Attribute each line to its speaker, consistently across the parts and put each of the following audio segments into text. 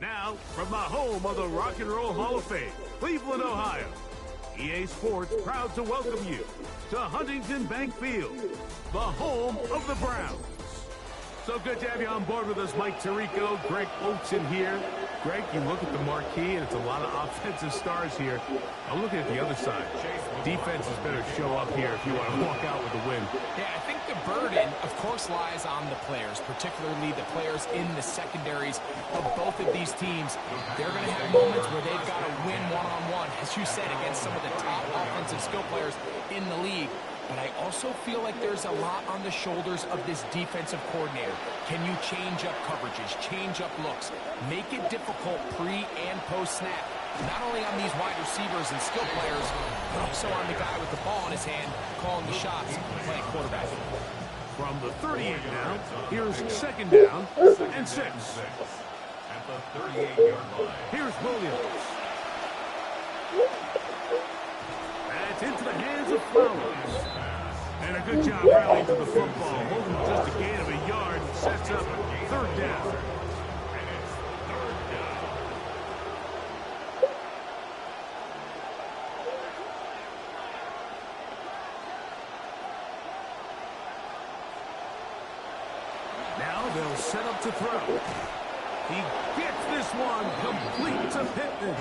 Speaker 1: Now, from the home of the Rock and Roll Hall of Fame, Cleveland, Ohio, EA Sports proud to welcome you to Huntington Bank Field, the home of the Browns. So good to have you on board with us, Mike Tirico, Greg Oates in here. Greg, you look at the marquee, and it's a lot of offensive stars here. I'm looking at the other side. Defense is better show up here if you want to walk out with a win.
Speaker 2: Yeah, I think the burden, of course, lies on the players, particularly the players in the secondaries of both of these teams. They're going to have moments where they've got to win one-on-one, as you said, against some of the top offensive skill players in the league. But I also feel like there's a lot on the shoulders of this defensive coordinator. Can you change up coverages, change up looks, make it difficult pre- and post-snap, not only on these wide receivers and skill players, but also on the guy with the ball in his hand, calling the shots, playing quarterback.
Speaker 1: From the 38 now, here's second down and 6.
Speaker 3: At the 38-yard line.
Speaker 1: Here's Williams. That's into the hands of Flowers. And a good job rallying to the football. Holding just a gain of a yard. Sets up third down.
Speaker 3: And it's third down.
Speaker 1: Now they'll set up to throw. He gets this one complete to Pittman.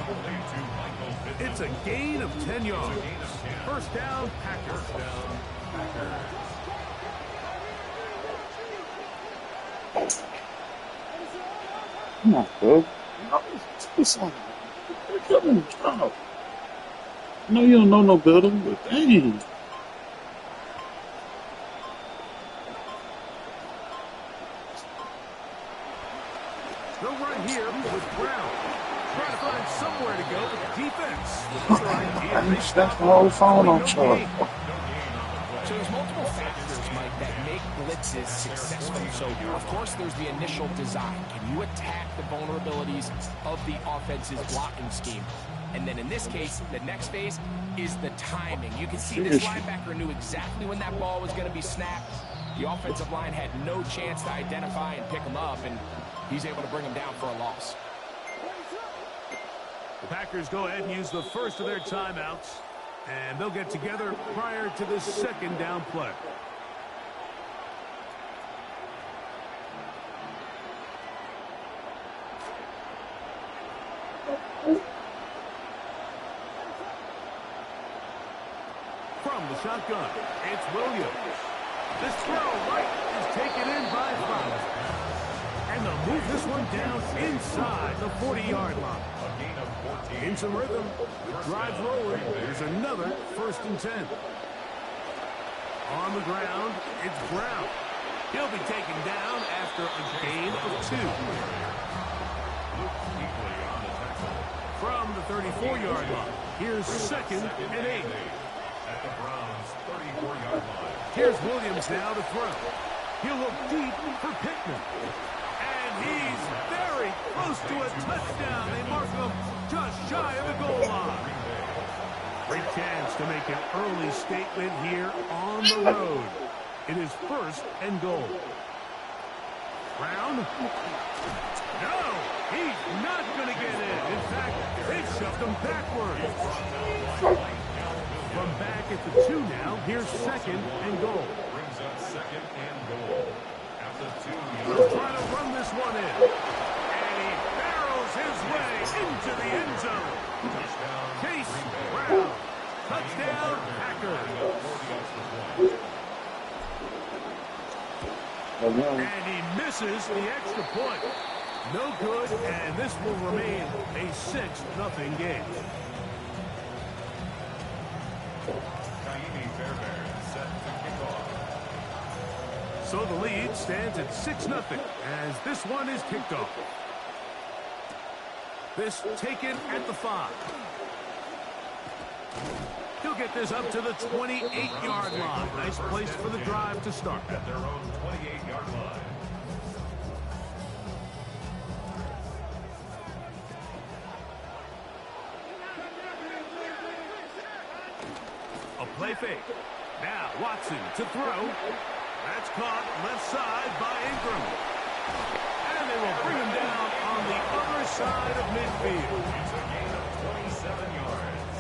Speaker 1: It's a gain of 10 yards. First down, Packers.
Speaker 4: Come on, bro. It's on. Come on, stop. I know you don't know no better, but dang.
Speaker 1: They'll run here with Brown. Trying to find somewhere to go with the defense.
Speaker 4: That's the whole phone on charge.
Speaker 2: So there's multiple factors, Mike, that make blitzes successful. So, of course, there's the initial design. Can you attack the vulnerabilities of the offense's blocking scheme? And then in this case, the next phase is the timing. You can see this linebacker knew exactly when that ball was going to be snapped. The offensive line had no chance to identify and pick him up, and he's able to bring him down for a loss.
Speaker 1: The Packers go ahead and use the first of their timeouts, and they'll get together prior to the second down play. From the shotgun, it's Williams. This throw right is taken in by Flowers. And they'll move this one down inside the 40-yard line. In some rhythm, the drive's rolling. There's another 1st and 10. On the ground, it's Brown. He'll be taken down after a gain of 2. From the 34-yard line, here's 2nd and 8.
Speaker 3: At the Browns' 34-yard line.
Speaker 1: Here's Williams now to throw. He'll look deep for Pittman. close to a touchdown. They mark him just shy of the goal line. Great chance to make an early statement here on the road. It is first and goal. Brown. No, he's not going to get in. In fact, they shoved him backwards. From back at the 2 now, here's second and goal.
Speaker 3: Brings up second and goal. At the 2-yard
Speaker 1: He'll try to run this one in. And he barrels his way into the end zone. Chase Brown. Touchdown, Packers. And he misses the extra point. No good, and this will remain a 6-0 game. So the lead stands at 6-0 as this one is kicked off. This taken at the 5. He'll get this up to the 28-yard line. Nice place for the drive to start.
Speaker 3: At their own 28-yard line.
Speaker 1: A play fake. Now Watson to throw. That's caught left side by Ingram. And they will bring him down on the other side of midfield.
Speaker 3: It's a gain of 27 yards.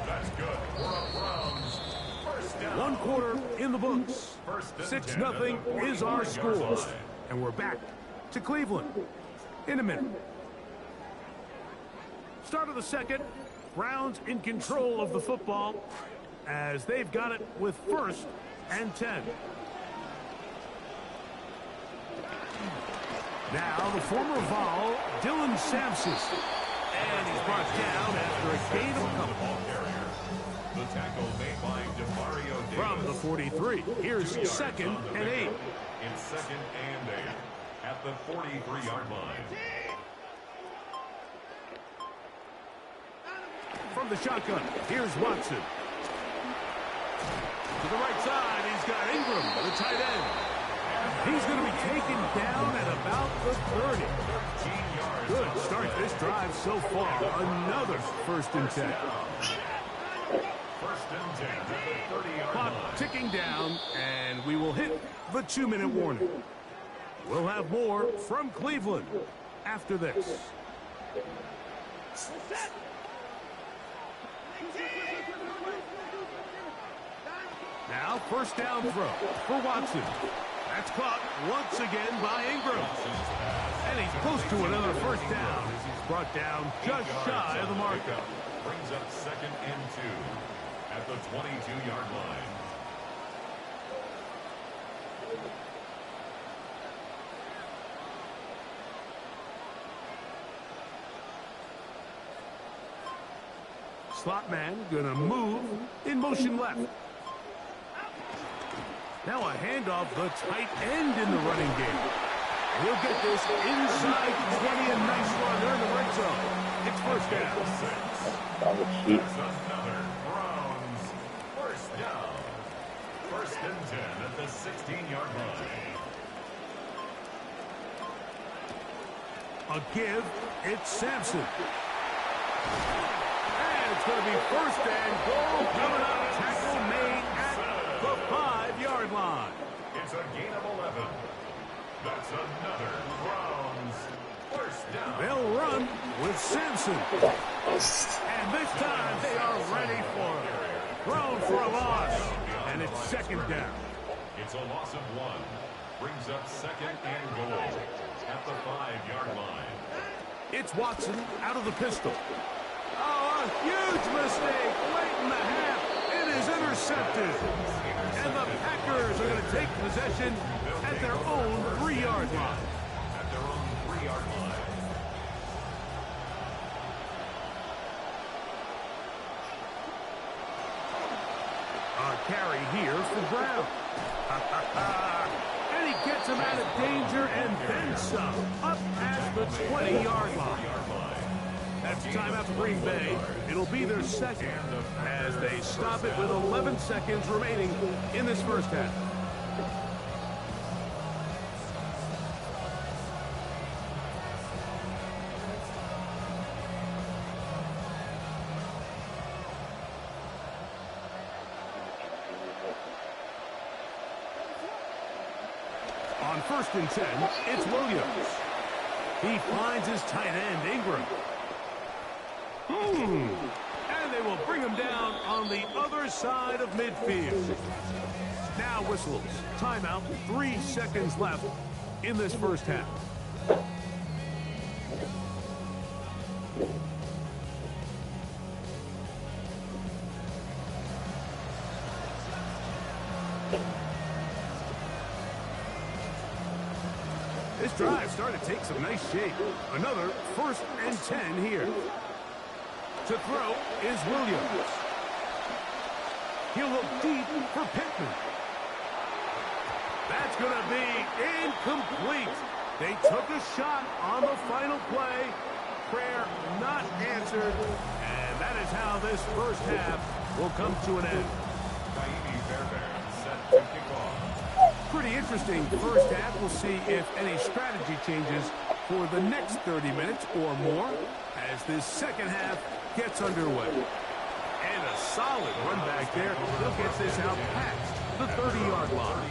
Speaker 3: That's good for a Browns first down.
Speaker 1: 1 quarter in the books. 6-0 is our score. And we're back to Cleveland in a minute. Start of the second. Browns in control of the football as they've got it with first and 10. Now the former Vol, Dylan Sampson. And he's brought down after a gain of a couple.
Speaker 3: The tackle made by DeMario Davis.
Speaker 1: From the 43, here's second and 8.
Speaker 3: It's second and 8 at the 43-yard line.
Speaker 1: From the shotgun, here's Watson. To the right side, he's got Ingram, the tight end. He's going to be taken down at about the 30. Good start this drive so far. Another first and 10.
Speaker 3: First and 10 at the 30-yard
Speaker 1: Clock
Speaker 3: line.
Speaker 1: ticking down, and we will hit the 2-minute warning. We'll have more from Cleveland after this. Now, first down throw for Watson. That's caught once again by Ingram. And he's close to another first down as he's brought down just shy of the marker.
Speaker 3: Brings up second and 2 at the 22-yard line.
Speaker 1: Slot man gonna move in motion left. Now a handoff, the tight end in the running game. He'll get this inside the 20, a nice run. They're in the red zone. It's first down.
Speaker 3: That's another Browns first down. First and 10 at the 16-yard line.
Speaker 1: A give, it's Sampson. And it's going to be first and goal coming up. Tackle made at the 5-yard line.
Speaker 3: It's a gain of 11. That's another Browns first down.
Speaker 1: They'll run with Sampson. And this time they are ready for it. Thrown for a loss. And it's second down.
Speaker 3: It's a loss of 1. Brings up second and goal at the 5-yard line.
Speaker 1: It's Watson out of the pistol. Oh, a huge mistake late in the half. It is intercepted. And the Packers are going to take possession at their own 3-yard line.
Speaker 3: At their own 3-yard line.
Speaker 1: A carry here for Brown. And he gets him out of danger and then some. Up at the 20-yard line. That's timeout for Green Bay. It'll be their second as they stop it with 11 seconds remaining in this first half. first and 10, it's Williams. He finds his tight end, Ingram. And they will bring him down on the other side of midfield. Now whistles. Timeout. 3 seconds left in this first half. This drive started to take some nice shape. Another first and 10 here. To throw is Williams. He'll look deep for Pittman. That's going to be incomplete. They took a shot on the final play. Prayer not answered. And that is how this first half will come to an end.
Speaker 3: Set to kick off.
Speaker 1: Pretty interesting first half. We'll see if any strategy changes for the next 30 minutes or more as this second half gets underway. And a solid run back there. He'll get this out past the 30-yard line.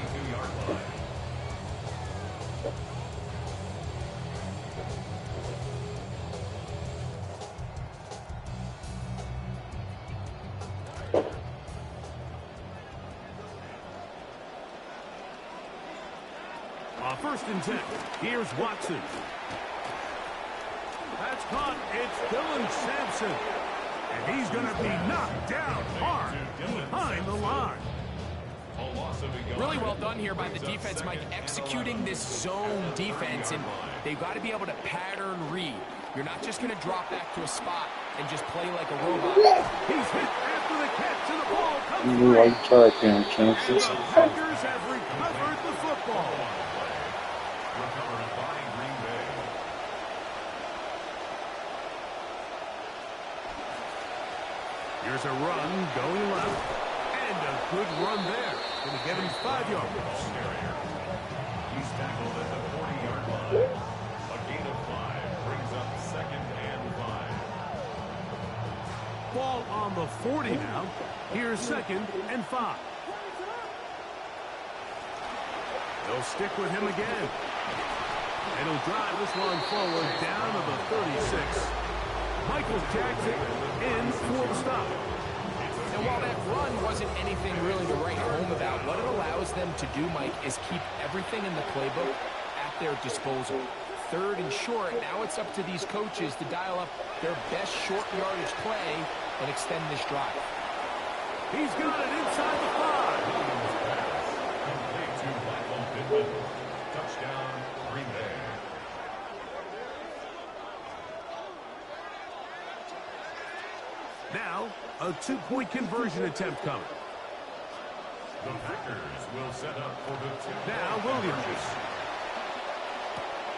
Speaker 1: First and 10. Here's Watson. That's caught. It's Dylan Sampson. And he's going to be knocked down hard behind the line.
Speaker 2: Really well done here by the defense, Mike, executing this zone defense, and they've got to be able to pattern read. You're not just going to drop back to a spot and just play like a robot.
Speaker 1: He's hit after the catch, and the ball comes free. The Packers have recovered the football.
Speaker 3: Recovered by Green Bay.
Speaker 1: Here's a run going left. And a good run there. Going to get him 5 yards.
Speaker 3: He's tackled at the 40-yard line. A gain of 5 brings up 2nd and 5.
Speaker 1: Ball on the 40 now. Here's 2nd and 5. They'll stick with him again. And he'll drive this one forward down to the 36. Michael Jackson in for the stop.
Speaker 2: And while that run wasn't anything really to write home about, what it allows them to do, Mike, is keep everything in the playbook at their disposal. 3rd and short, now it's up to these coaches to dial up their best short yardage play and extend this drive.
Speaker 1: He's got it inside the 5.
Speaker 3: Complete to Michael Pittman. Touchdown, Green Bay.
Speaker 1: Now, a 2-point conversion attempt coming.
Speaker 3: The Packers will set up for the 2.
Speaker 1: Now, Williams.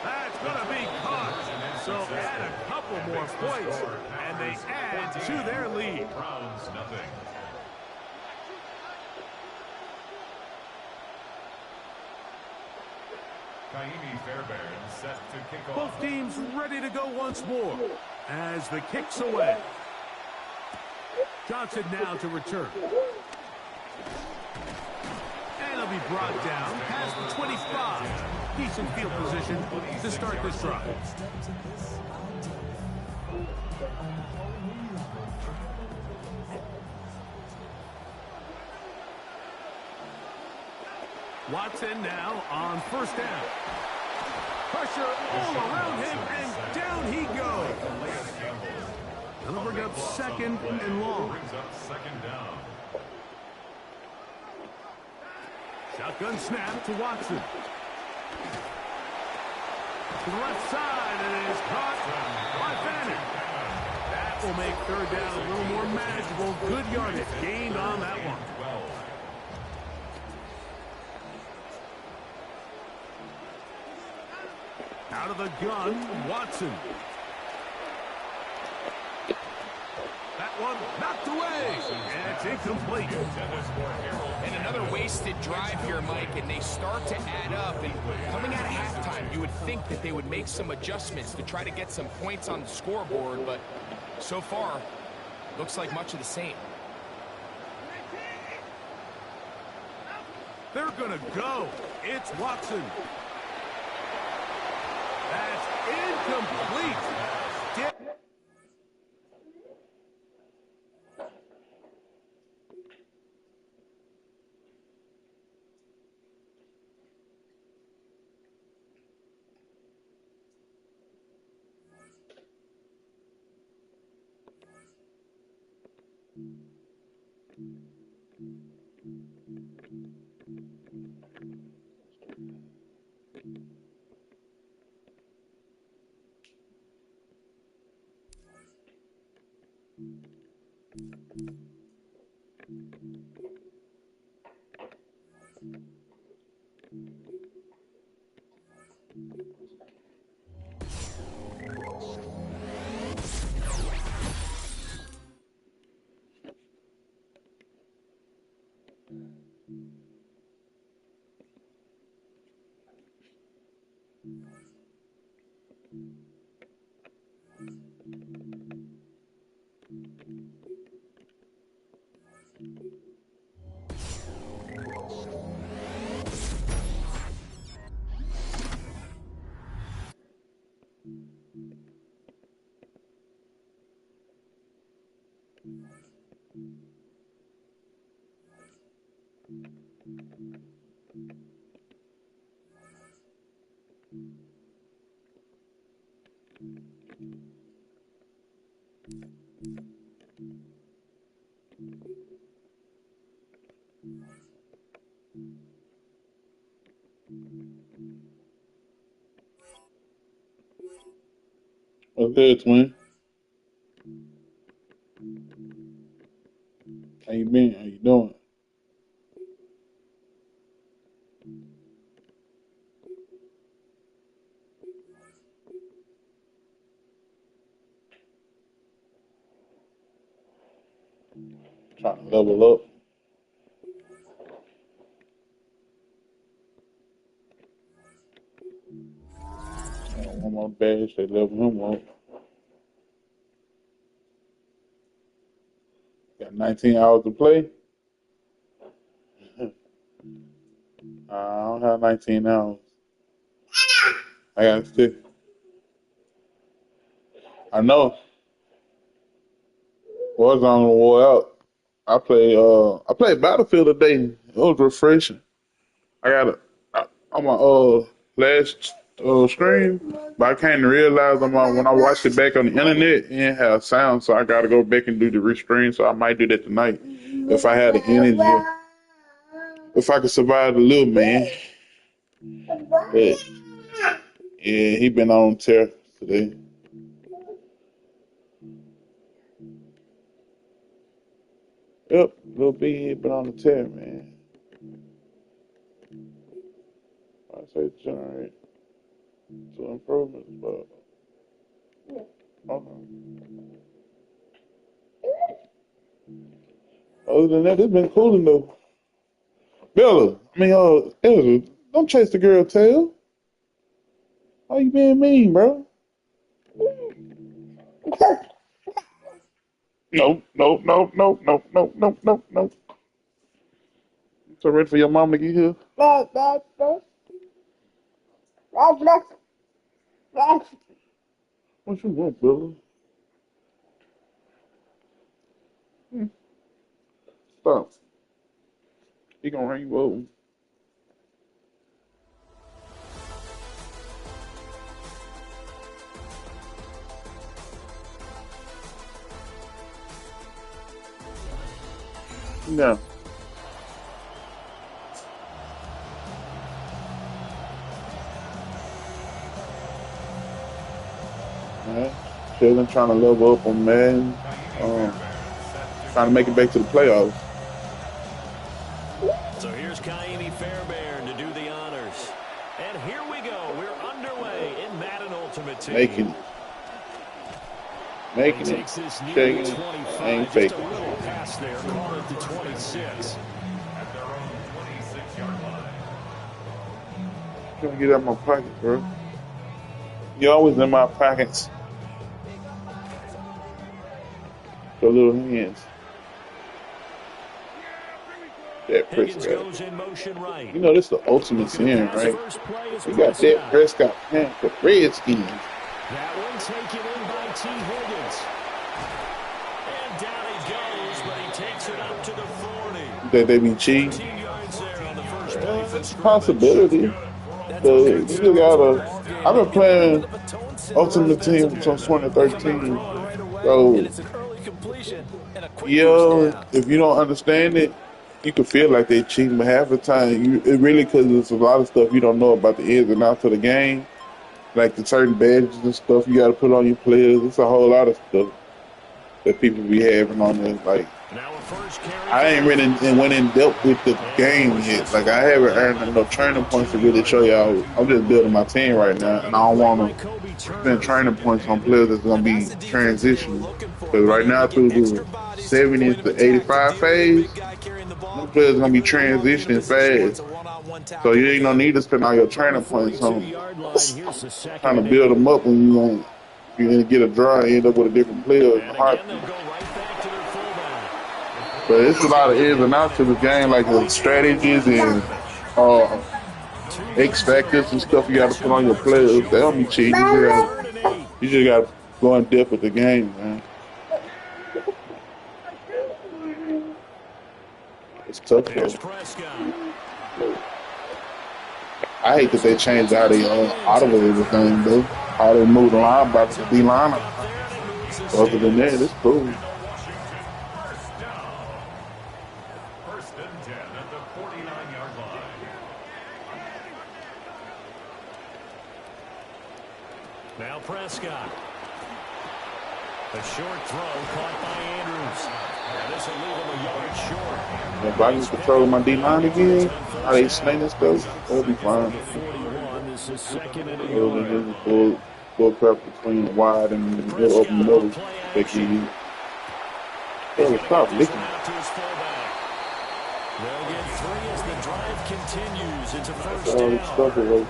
Speaker 1: That's going to be caught. So add a couple more points, and they add to their lead.
Speaker 3: Browns nothing. Kaimi Fairbairn set to kick off.
Speaker 1: Both teams ready to go once more as the kick's away. Johnson now to return. And he'll be brought down past the 25. Decent field position to start this drive. Watson now on first down. Pressure all around him, and down he goes. That'll bring up 2nd and long.
Speaker 3: Brings up 2nd down.
Speaker 1: Shotgun snap to Watson. To the left side, and it is caught by Bannon. That will make 3rd down a little more manageable. Good yardage gained on that one. Out of the gun, Watson. That one knocked away, and it's incomplete.
Speaker 2: And another wasted drive here, Mike, and they start to add up. And coming out of halftime, you would think that they would make some adjustments to try to get some points on the scoreboard, but so far, looks like much of the same.
Speaker 1: They're going to go. It's Watson. That's incomplete.
Speaker 4: Okay, twin. How you been? How you doing? Trying to level up. One more badge, they level him up. Got 19 hours to play. I don't have 19 hours. I gotta stick. I know. Warzone wore out. I played Battlefield today. It was refreshing. I got it on my last stream, but I came to realize when I watched it back on the internet, it didn't have sound, so I got to go back and do the restream. So I might do that tonight if I had the energy, if I could survive the little man. But yeah, he been on tear today. Yep, little B he been on the tear, man. I say generate two improvements, but okay. Other than that, it's been cooling though. Bella, Elza, don't chase the girl tail. Why you being mean, bro? No, no, no, no, no, no, no, no, no. So ready for your mom to get here? What you want, Bella? Stop. He gonna hang you over. No. Alright. Chilling, trying to level up on Madden. Trying to make it back to the playoffs.
Speaker 5: So here's Kaimi Fairbairn to do the honors. And here we go. We're underway in Madden Ultimate Team.
Speaker 4: Making it. Shaking it. Ain't faking.
Speaker 5: Just a little pass there. Call it the 26.
Speaker 3: At their own 26-yard line.
Speaker 4: Trying to get out of my pocket, bro. You're always in my pockets. Your little hands. Dak
Speaker 5: Higgins
Speaker 4: Prescott.
Speaker 5: goes in motion right.
Speaker 4: You know, this is the ultimate
Speaker 5: Looking to
Speaker 4: sin,
Speaker 5: pass
Speaker 4: right?
Speaker 5: first play is
Speaker 4: You got Dak
Speaker 5: Prescott.
Speaker 4: Prescott playing for Redskins.
Speaker 5: That one taken in by T. Higgins. And down he goes, but he takes it up to the 40.
Speaker 4: That they be cheating.
Speaker 5: 14 yards there on the first play from
Speaker 4: It's a
Speaker 5: scrimmage.
Speaker 4: possibility.
Speaker 2: That's
Speaker 4: But
Speaker 2: a
Speaker 4: you
Speaker 2: good
Speaker 4: just
Speaker 2: start to the
Speaker 4: gotta.
Speaker 2: ball game.
Speaker 4: I've been
Speaker 2: Maybe a little bit
Speaker 4: playing
Speaker 2: of a tone setter
Speaker 4: Ultimate Team
Speaker 2: offensively.
Speaker 4: since
Speaker 2: They got the
Speaker 4: 2013.
Speaker 2: draw right away, and
Speaker 4: So,
Speaker 2: it's an early completion and a quick first
Speaker 4: yeah,
Speaker 2: down.
Speaker 4: if you don't understand it, you can feel like they cheating, but half the time, it really because there's a lot of stuff you don't know about the ins and outs of the game, like the certain badges and stuff you got to put on your players. It's a whole lot of stuff that people be having on there. Like,
Speaker 5: Now a first carry
Speaker 4: I ain't really went in depth with the game yet. Like, I haven't earned enough training points to really show y'all. I'm just building my team right now, and I don't want to spend training points on players that's going to be transitioning. Because right now, through the 70 to 85 phase, them players going to be transitioning fast. So you ain't no need to spend all your training points on trying to build them up when you're going to get a draw and end up with a different player in the heartbeat. But it's a lot of ins and outs to the game, like the strategies and X factors and stuff you got to put on your players. They don't be cheating. You just got to go in depth with the game, man. It's tough though. I hate that they changed how they audible everything though. How they moved the linebackers to D liner. Other than that, it's cool.
Speaker 3: First and 10 at the 49-yard line.
Speaker 5: Now Prescott. A short throw caught by Andrews. And this will leave him a yard short.
Speaker 4: If I can control my D line again, how they snake and stuff, that'll be fine.
Speaker 5: 41. This is second and a
Speaker 4: Other
Speaker 5: yard.
Speaker 4: than just full prep between the wide and the middle open middle, they can use. Oh, stop licking.
Speaker 5: They'll get three as the drive continues. It's a first
Speaker 4: All this
Speaker 5: down.
Speaker 4: stuff away.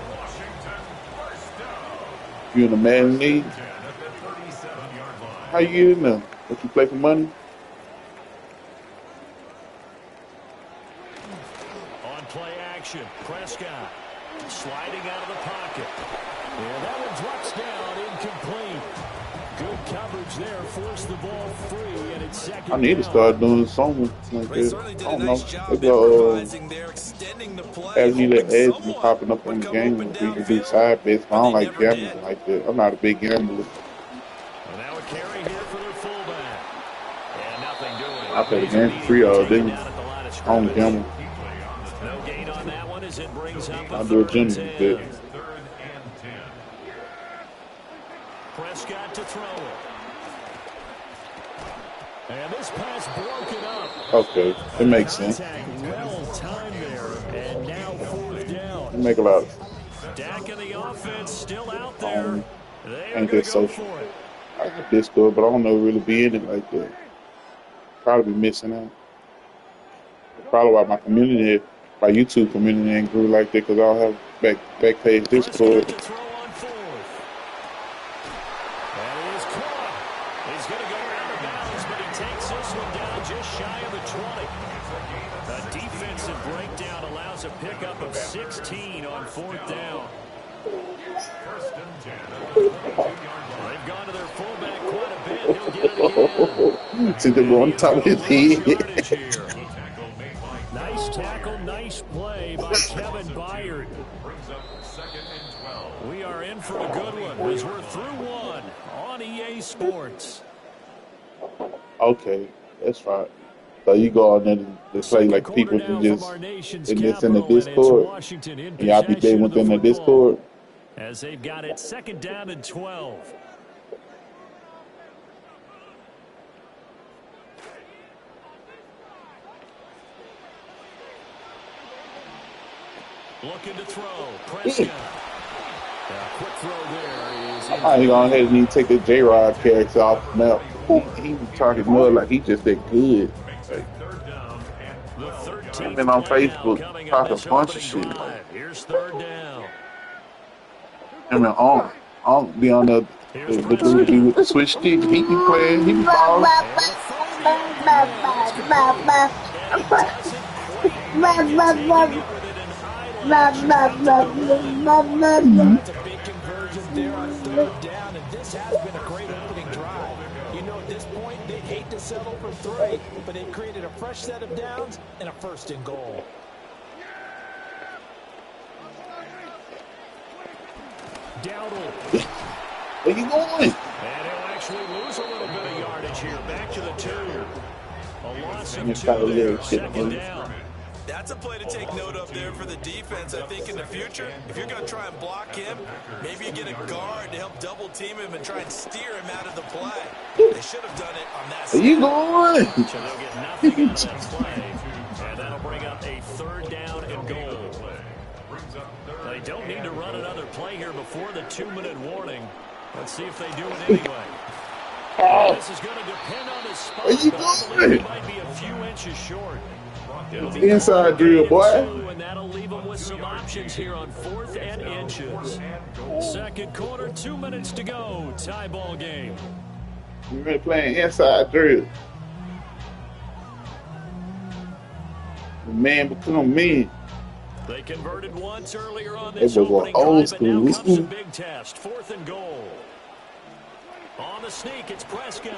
Speaker 4: You in the Madden league? How you in there? What you play for money?
Speaker 5: On play action, Prescott sliding out of the pocket. And that one drops down, incomplete. Good coverage there, forced the ball free, and it's second
Speaker 4: I need to
Speaker 5: down.
Speaker 4: start doing something like
Speaker 2: They
Speaker 4: that.
Speaker 2: certainly did
Speaker 4: I
Speaker 2: a
Speaker 4: don't know.
Speaker 2: nice job
Speaker 4: Maybe I'll
Speaker 2: improvising there, extending the play,
Speaker 4: have you that
Speaker 2: hoping
Speaker 4: edge and
Speaker 2: someone
Speaker 4: popping up on
Speaker 2: would
Speaker 4: the
Speaker 2: come
Speaker 4: game
Speaker 2: open
Speaker 4: where you can do
Speaker 2: downfield,
Speaker 4: side bets. But I
Speaker 2: but
Speaker 4: don't
Speaker 2: they
Speaker 4: like
Speaker 2: never
Speaker 4: gambling
Speaker 2: did.
Speaker 4: like that. I'm not a big gambler.
Speaker 5: And now a carry here for their fullback. And nothing doing.
Speaker 4: I play the
Speaker 5: He's
Speaker 4: game for free all
Speaker 5: immediately
Speaker 4: day.
Speaker 5: taken down at the line of
Speaker 4: I don't
Speaker 5: scrimmage.
Speaker 4: gamble.
Speaker 5: No gain on that one as it brings up
Speaker 4: I
Speaker 5: a
Speaker 4: do a
Speaker 5: third and
Speaker 4: gentleman's
Speaker 5: 10.
Speaker 4: bet.
Speaker 3: Third and 10.
Speaker 5: Prescott to throw it. And this pass broken up.
Speaker 4: Okay, it makes sense.
Speaker 5: Contact well timed there. And now fourth down.
Speaker 4: It make a lot of sense.
Speaker 5: Dak and the offense still out there. They are
Speaker 4: Ain't
Speaker 5: going
Speaker 4: that
Speaker 5: to go
Speaker 4: social?
Speaker 5: for it.
Speaker 4: I got Discord, but I don't know really be in it like that. Probably be missing out. Probably why my community, my YouTube community ain't grew like that, because I don't have back page
Speaker 5: Prescott
Speaker 4: Discord.
Speaker 5: to throw on fourth. And he is caught. He's going to go out of bounds, but he takes this one down just shy of the 20. A defensive breakdown allows a pickup of 16 on fourth down.
Speaker 3: First and 10 at the 22-yard line.
Speaker 5: They've gone to their fullback quite a bit. He'll get it again.
Speaker 4: See them on top of his head.
Speaker 5: Yardage here.
Speaker 3: Tackle made by
Speaker 5: Nice tackle, nice play by Kevin Byard.
Speaker 3: brings up second and 12.
Speaker 5: We are in for a good one as we're through one on EA Sports.
Speaker 4: Okay, that's fine. So you go on there to play like
Speaker 5: Second
Speaker 4: people
Speaker 5: quarter
Speaker 4: who
Speaker 5: now
Speaker 4: just
Speaker 5: from our nation's
Speaker 4: in this in the
Speaker 5: capital, and it's
Speaker 4: Discord,
Speaker 5: Washington in
Speaker 4: and y'all be there
Speaker 5: possession of the
Speaker 4: within the
Speaker 5: football.
Speaker 4: Discord.
Speaker 5: As they've got it second down and 12. Looking to throw. Prescott. Quick throw there is
Speaker 4: I ain't gonna ahead and even take the J-Rod character off the map. He was talking more like he just that good. Like,
Speaker 3: Third down and
Speaker 5: the 13th
Speaker 4: been on
Speaker 5: play now
Speaker 4: Facebook
Speaker 5: coming up
Speaker 4: talking
Speaker 5: this
Speaker 4: a bunch of
Speaker 5: opening
Speaker 4: shit.
Speaker 5: drive. Here's third down.
Speaker 4: I mean, on be on the dude be with the switch stick. He be playing. He be balling.
Speaker 5: And he doesn't
Speaker 2: That's a big conversion there on third down, and this has been a great opening drive. You know, at this point, they'd hate to settle for 3, but they created a fresh set of downs and a 1st and goal. Dowdle.
Speaker 4: Where you going?
Speaker 5: And he'll actually lose a little bit of yardage here. Back to the 2. A loss of 2 there, 2nd down.
Speaker 6: That's a play to take note of there for the defense. I think in the future, if you're going to try and block him, maybe you get a guard to help double team him and try and steer him out of the play. They should have done it on that side.
Speaker 4: Where you going?
Speaker 5: So they'll get nothing out of that play. And that'll bring up a 3rd down and goal. They don't need to run another play here before the 2-minute warning. Let's see if they do it anyway. This is going to depend on his spot, but I believe he might be a few inches short. It'll be
Speaker 4: Inside drill, boy.
Speaker 5: And that'll leave them with some options here on 4th and inches. 2nd quarter, 2 minutes to go. Tie ball game.
Speaker 4: We've been playing inside drill. The man become men.
Speaker 5: They converted once earlier on this
Speaker 4: It was
Speaker 5: opening
Speaker 4: old
Speaker 5: drive, and now
Speaker 4: school.
Speaker 5: comes a big test. 4th and goal. On the sneak, it's Prescott.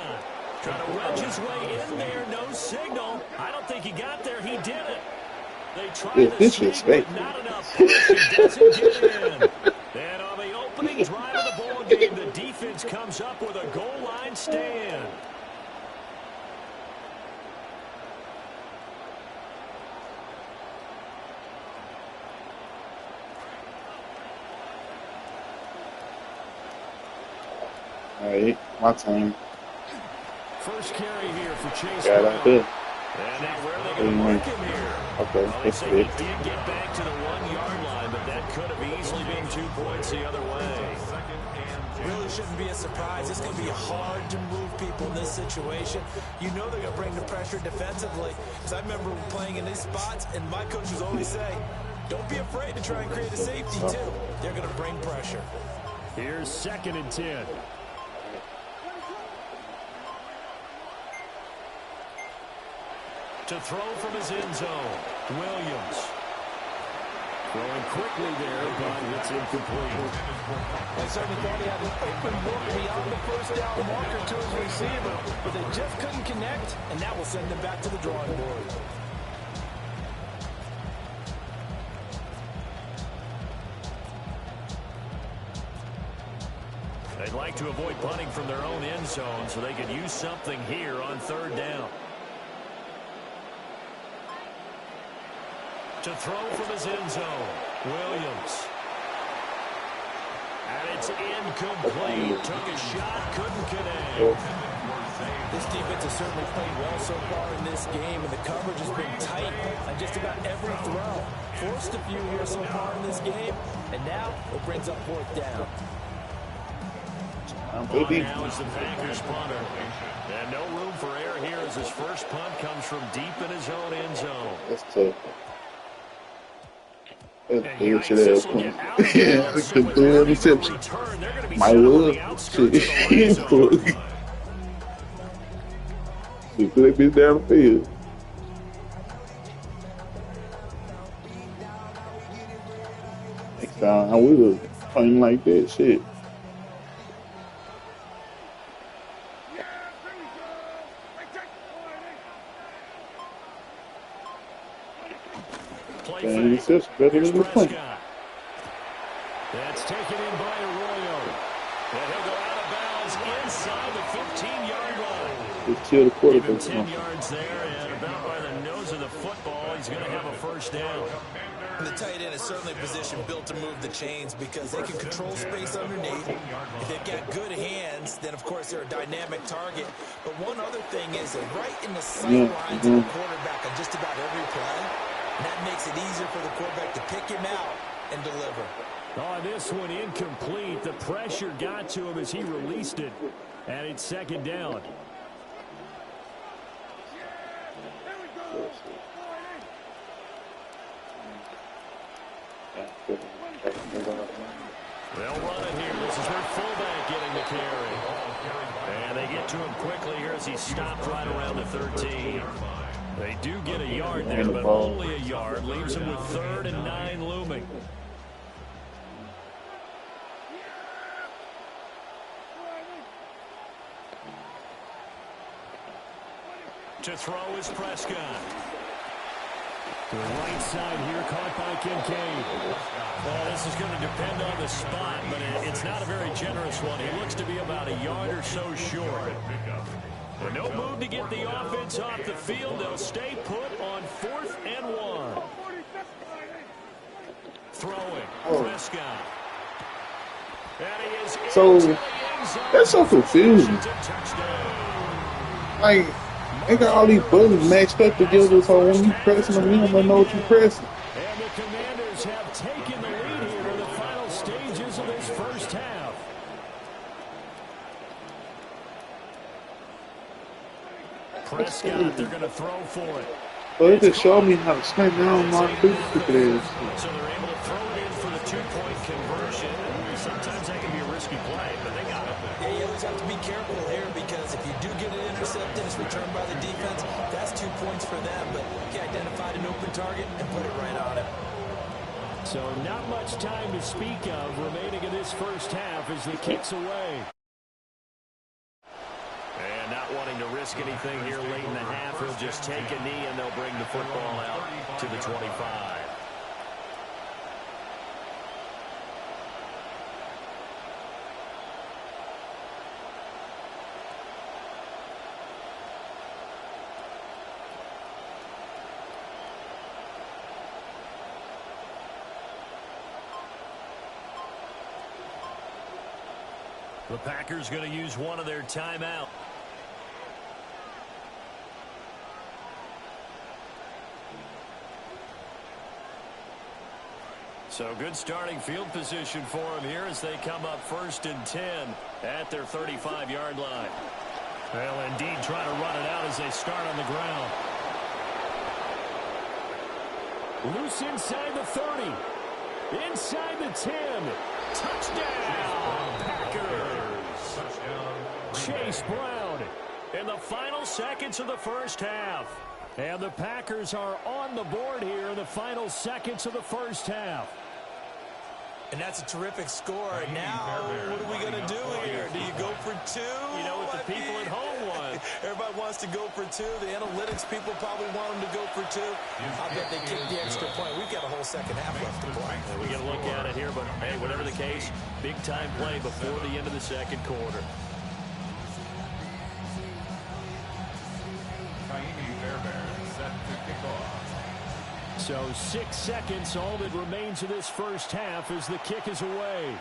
Speaker 5: Trying to wedge his way in there, no signal. I don't think he got there. He did it. They tried to sneak, but not enough push. He doesn't get in. And on the opening drive of the ball game, the defense comes up with a goal line stand.
Speaker 4: All right, my turn.
Speaker 5: First carry here for Chase.
Speaker 4: Got out there.
Speaker 5: And now where are they going to mark him here?
Speaker 4: Okay,
Speaker 5: Well, they
Speaker 4: that's
Speaker 5: say
Speaker 4: it.
Speaker 5: he did get back to the 1-yard line, but that could have easily been 2 points the other way.
Speaker 6: Really shouldn't be a surprise. It's going to be hard to move people in this situation. You know they're going to bring the pressure defensively. Because I remember playing in these spots, and my coaches always say, don't be afraid to try and create a safety, too. They're going to bring pressure.
Speaker 5: Here's 2nd and 10. To throw from his end zone, Williams. Throwing quickly there, but it's incomplete.
Speaker 2: I certainly thought he had an open look beyond the 1st down marker to his receiver, but they just couldn't connect, and that will send them back to the drawing board.
Speaker 5: They'd like to avoid punting from their own end zone so they could use something here on 3rd down. To throw from his end zone, Williams. And it's incomplete. Took a shot, couldn't connect.
Speaker 6: This defense has certainly played well so far in this game, and the coverage has been tight on just about every throw. Forced a few here so far in this game, and now it brings up 4th down.
Speaker 5: On now is the Packers punter. And no room for error here as his first punt comes from deep in his own end zone.
Speaker 4: That's tough. That's
Speaker 5: And
Speaker 4: bullshit
Speaker 5: yikes,
Speaker 4: ass
Speaker 5: this will
Speaker 4: point.
Speaker 5: get out of
Speaker 4: Yeah,
Speaker 5: bounds, so
Speaker 4: the
Speaker 5: with
Speaker 4: damn
Speaker 5: ready for
Speaker 4: reception.
Speaker 5: return, they're going to be
Speaker 4: My
Speaker 5: set up on
Speaker 4: love.
Speaker 5: the outskirts of
Speaker 4: Shit.
Speaker 5: the red zone.
Speaker 4: She put that bitch down the field. Next time I will playing like that shit.
Speaker 5: Play
Speaker 4: Damn,
Speaker 5: fake.
Speaker 4: it's just better
Speaker 5: Here's
Speaker 4: than the point.
Speaker 5: Prescott. That's taken in by Arroyo. And he'll go out of bounds inside the 15-yard line.
Speaker 4: Just chill the
Speaker 5: Give him
Speaker 4: quarterback.
Speaker 5: 10 yards there, and about by the nose of the football, he's going to have a 1st down.
Speaker 6: And the tight end is certainly a position built to move the chains because they can control space underneath. If they've got good hands, then of course they're a dynamic target. But one other thing is they're right in the sight lines of the quarterback on just about every play. And that makes it easier for the quarterback to pick him out and deliver.
Speaker 5: On this one, incomplete. The pressure got to him as he released it. And it's 2nd down. They'll run it here. This is their fullback getting the carry. And they get to him quickly here as he stopped right around the 13. They do get a yard there,
Speaker 4: And the
Speaker 5: but
Speaker 4: ball.
Speaker 5: only a yard. Leaves them with 3rd and 9 looming. To throw is Prescott. To the right side here, caught by Kincaid. Well, this is going to depend on the spot, but it's not a very generous one. He looks to be about a yard or so short. And no move to get the offense off the field. They'll stay put on 4th and 1. Throwing, Prescott. And he is
Speaker 4: So,
Speaker 5: into the end zone.
Speaker 4: that's so confusing. Like, they got all these buttons matched up together, so when you pressing them, you don't know what you're pressing.
Speaker 5: And the Commanders have taken the lead here in the final stages of this first half. Prescott, they're going to throw for it.
Speaker 4: So it just showed me how to stand down my stupid ass.
Speaker 5: So they're able to throw it in for the 2-point conversion. Sometimes that can be a risky play, but they got it.
Speaker 6: Yeah, you always have to be careful here because if you do get it intercepted, it's returned by the defense. That's 2 points for them, but he identified an open target and put it right on him.
Speaker 5: So not much time to speak of remaining in this first half as the kick's away. And not wanting to risk anything here late in the half, he'll just take a knee and they'll bring the football out to the 25. The Packers going to use one of their timeouts. So good starting field position for them here as they come up 1st and 10 at their 35-yard line. Well, indeed, trying to run it out as they start on the ground. Loose inside the 30. Inside the 10. Touchdown, Packers. Chase Brown in the final seconds of the first half. And the Packers are on the board here in the final seconds of the first half.
Speaker 6: And that's a terrific score. Now, what are we going to do here? Do you go for 2?
Speaker 5: You know what the people at home want.
Speaker 6: Everybody wants to go for 2. The analytics people probably want them to go for 2. I bet they kick the extra point. We've got a whole second half left to play.
Speaker 5: We got to look at it here, but hey, whatever the case, big-time play before the end of the second quarter. So 6 seconds, all that remains of this first half as the kick is away.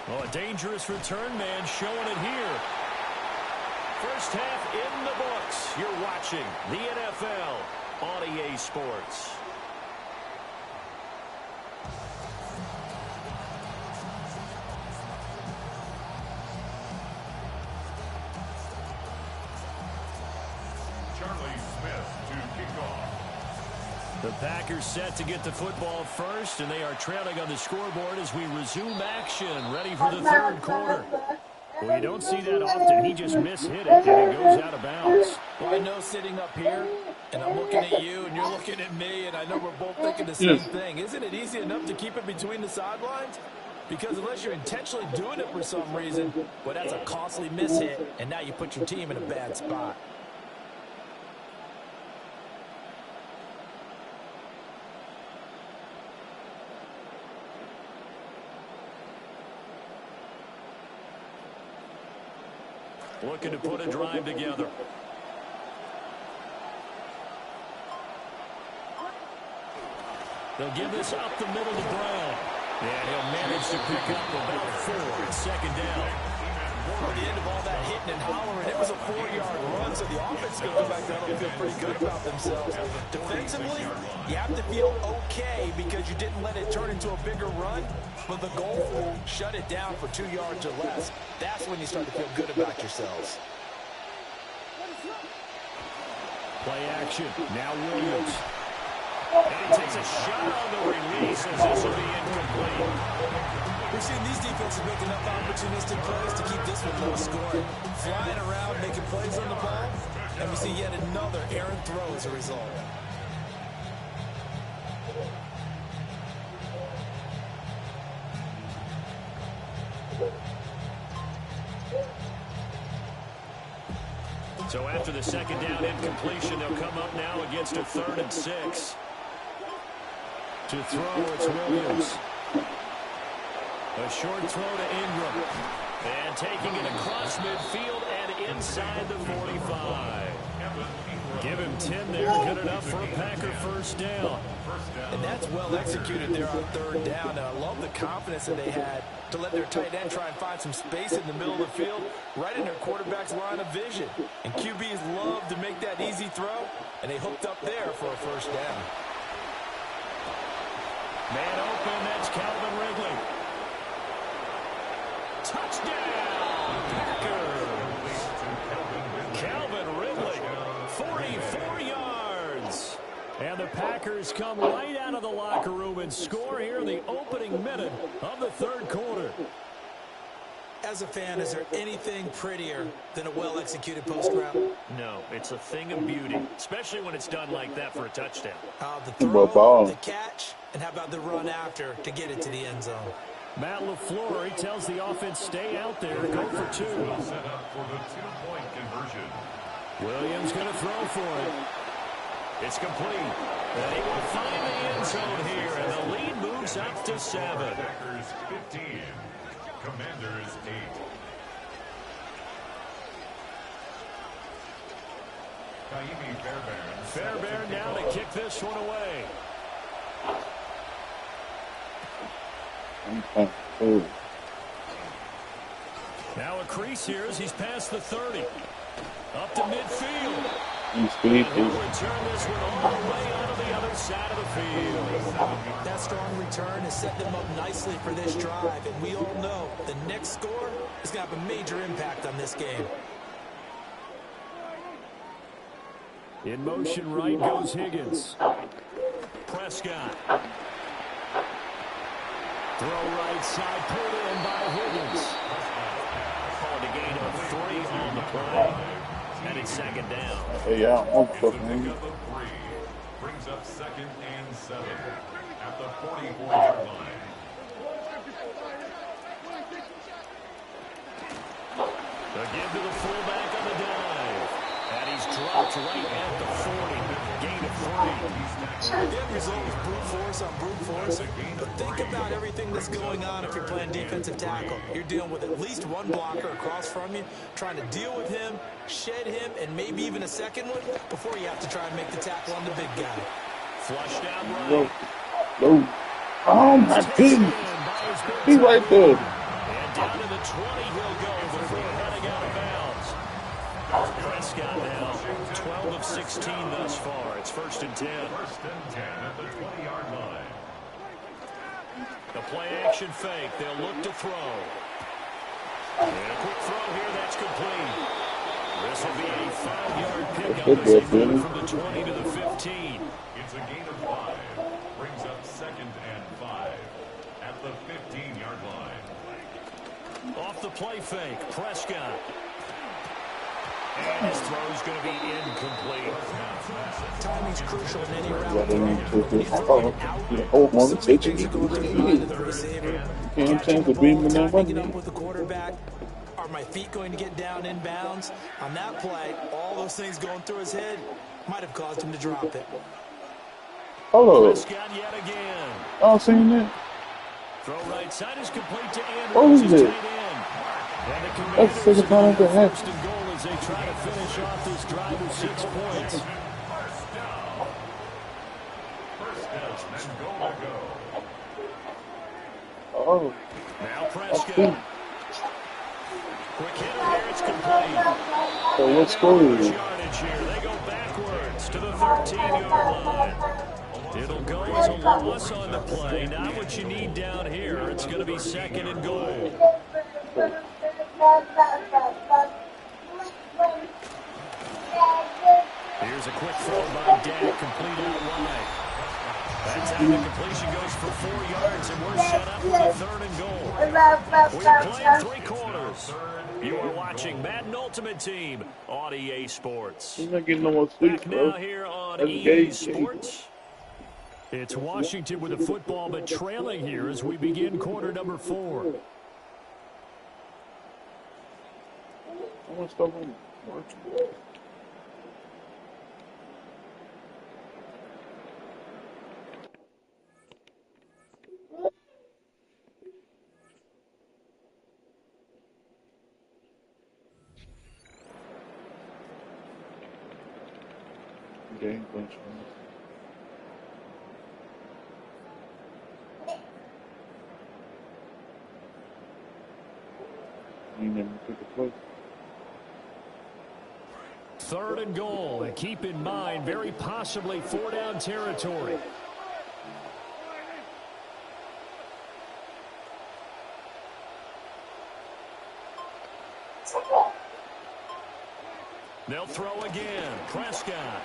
Speaker 5: Oh, a dangerous return man showing it here. First half in the books. You're watching the NFL on EA Sports. The Packers set to get the football first, and they are trailing on the scoreboard as we resume action, ready for the third quarter. Well, you don't see that often. He just mishit it, and it goes out of bounds.
Speaker 6: Well, I know sitting up here, and I'm looking at you, and you're looking at me, and I know we're both thinking the same thing. Isn't it easy enough to keep it between the sidelines? Because unless you're intentionally doing it for some reason, well, that's a costly mishit, and now you put your team in a bad spot.
Speaker 5: Looking to put a drive together. They'll give this up the middle to Brown. And he'll manage to pick up about 4 at second down.
Speaker 6: At the end of all that hitting and hollering, it was a 4-yard run, so the offense is going to go back down and feel pretty good about themselves. Defensively, you have to feel okay because you didn't let it turn into a bigger run, but the goal shut it down for 2 yards or less. That's when you start to feel good about yourselves.
Speaker 5: Play action. Now Williams. And he takes a shot on the release as this will be incomplete.
Speaker 6: We're seeing these defenses make enough opportunistic plays to keep this one low scoring. flying around, making plays on the ball, and we see yet another errant throw as a result.
Speaker 5: So after the second down incompletion, they'll come up now against a 3rd and 6. To throw, it's Williams. A short throw to Ingram. And taking it across midfield and inside the 45. Give him 10 there. Good enough for a Packer first down.
Speaker 6: And that's well executed there on 3rd down. And I love the confidence that they had to let their tight end try and find some space in the middle of the field, right in their quarterback's line of vision. And QBs love to make that easy throw, and they hooked up there for a first down.
Speaker 5: Man open, that's Calvin Ridley. Touchdown, Packers. Calvin Ridley, 44 yards. And the Packers come right out of the locker room and score here in the opening minute of the 3rd quarter.
Speaker 6: As a fan, is there anything prettier than a well-executed post route?
Speaker 5: No, it's a thing of beauty, especially when it's done like that for a touchdown.
Speaker 6: The throw, the catch, and how about the run after to get it to the end zone?
Speaker 5: Matt LaFleur, he tells the offense, stay out there, go for 2.
Speaker 3: Set up for the 2-point conversion.
Speaker 5: Williams going to throw for it. It's complete. And he will find the end zone here, and the lead moves up to 7.
Speaker 3: Packers 15. Commanders 8.
Speaker 5: Fairbairn now to kick this one away. Now a crease here as he's past the 30. Up to midfield.
Speaker 4: Speed,
Speaker 5: He'll return this one all the way onto the other side of the field.
Speaker 6: That strong return has set them up nicely for this drive, and we all know the next score is going to have a major impact on this game.
Speaker 5: In motion right goes Higgins. Prescott. Throw right side, put in by Higgins. Called a gain of 3 on the play. And it's 2nd down.
Speaker 4: Hey, yeah, I'm fucking.
Speaker 3: Brings up 2nd and 7 at the 44-yard line.
Speaker 5: Again to the fullback on the dive. And he's dropped right at the 40. Gain of 3.
Speaker 6: The end result is brute force on brute force. But think about everything that's going on if you're playing defensive tackle. You're dealing with at least one blocker across from you, trying to deal with him, shed him, and maybe even a second one before you have to try and make the tackle on the big guy.
Speaker 5: Flushed out right.
Speaker 4: No. Oh, my goodness. He's right there.
Speaker 5: And down to the 20 he'll go before heading out of bounds. Prescott now 12 of 16 thus far. It's 1st and 10.
Speaker 3: 1st and 10 at the 20-yard line.
Speaker 5: The play action fake. They'll look to throw. And a quick throw here. That's complete. This will be a 5-yard pickup as they move from the 20 to the 15.
Speaker 3: It's a gain of 5. Brings up 2nd and 5 at the 15-yard line.
Speaker 5: Off the play fake. Prescott. And his throw's going to be incomplete.
Speaker 6: Timing's crucial in any route.
Speaker 4: Can't to beat him in that
Speaker 6: Picking up with the quarterback. Are my feet going to get down in bounds? On that play, all those things going through his head might have caused him to drop it.
Speaker 4: Hello.
Speaker 5: Prescott yet again.
Speaker 4: Y'all seen that?
Speaker 5: Throw right side is complete to
Speaker 4: What
Speaker 5: Andrews.
Speaker 4: is
Speaker 5: His
Speaker 4: it?
Speaker 5: tight end. And the
Speaker 4: That's
Speaker 5: Commanders
Speaker 4: the second time I've had.
Speaker 5: first and goal as they try to finish off this drive with 6 points.
Speaker 3: First down. And goal to go.
Speaker 4: Oh.
Speaker 5: Now Prescott. Quick hitter here, it's complete.
Speaker 4: So what score is it?
Speaker 5: Yardage here. They go backwards to the 13-yard line. It'll go as a loss on the play. Not what you need down here. It's going to be 2nd and goal. Here's a quick throw by Dak, complete out wide. That time the completion goes for 4 yards, and we're set up with a 3rd and goal. We've played 3 quarters. You are watching Madden Ultimate Team on EA Sports.
Speaker 4: He's not getting no more
Speaker 5: Back
Speaker 4: sleep,
Speaker 5: now
Speaker 4: bro.
Speaker 5: here on
Speaker 4: That's
Speaker 5: EA
Speaker 4: gay.
Speaker 5: Sports. It's Washington with the football, but trailing here as we begin quarter number 4.
Speaker 4: I want to stop him working. Game bunch. You never took a play.
Speaker 5: 3rd and goal, and keep in mind, very possibly 4-down territory. They'll throw again. Prescott.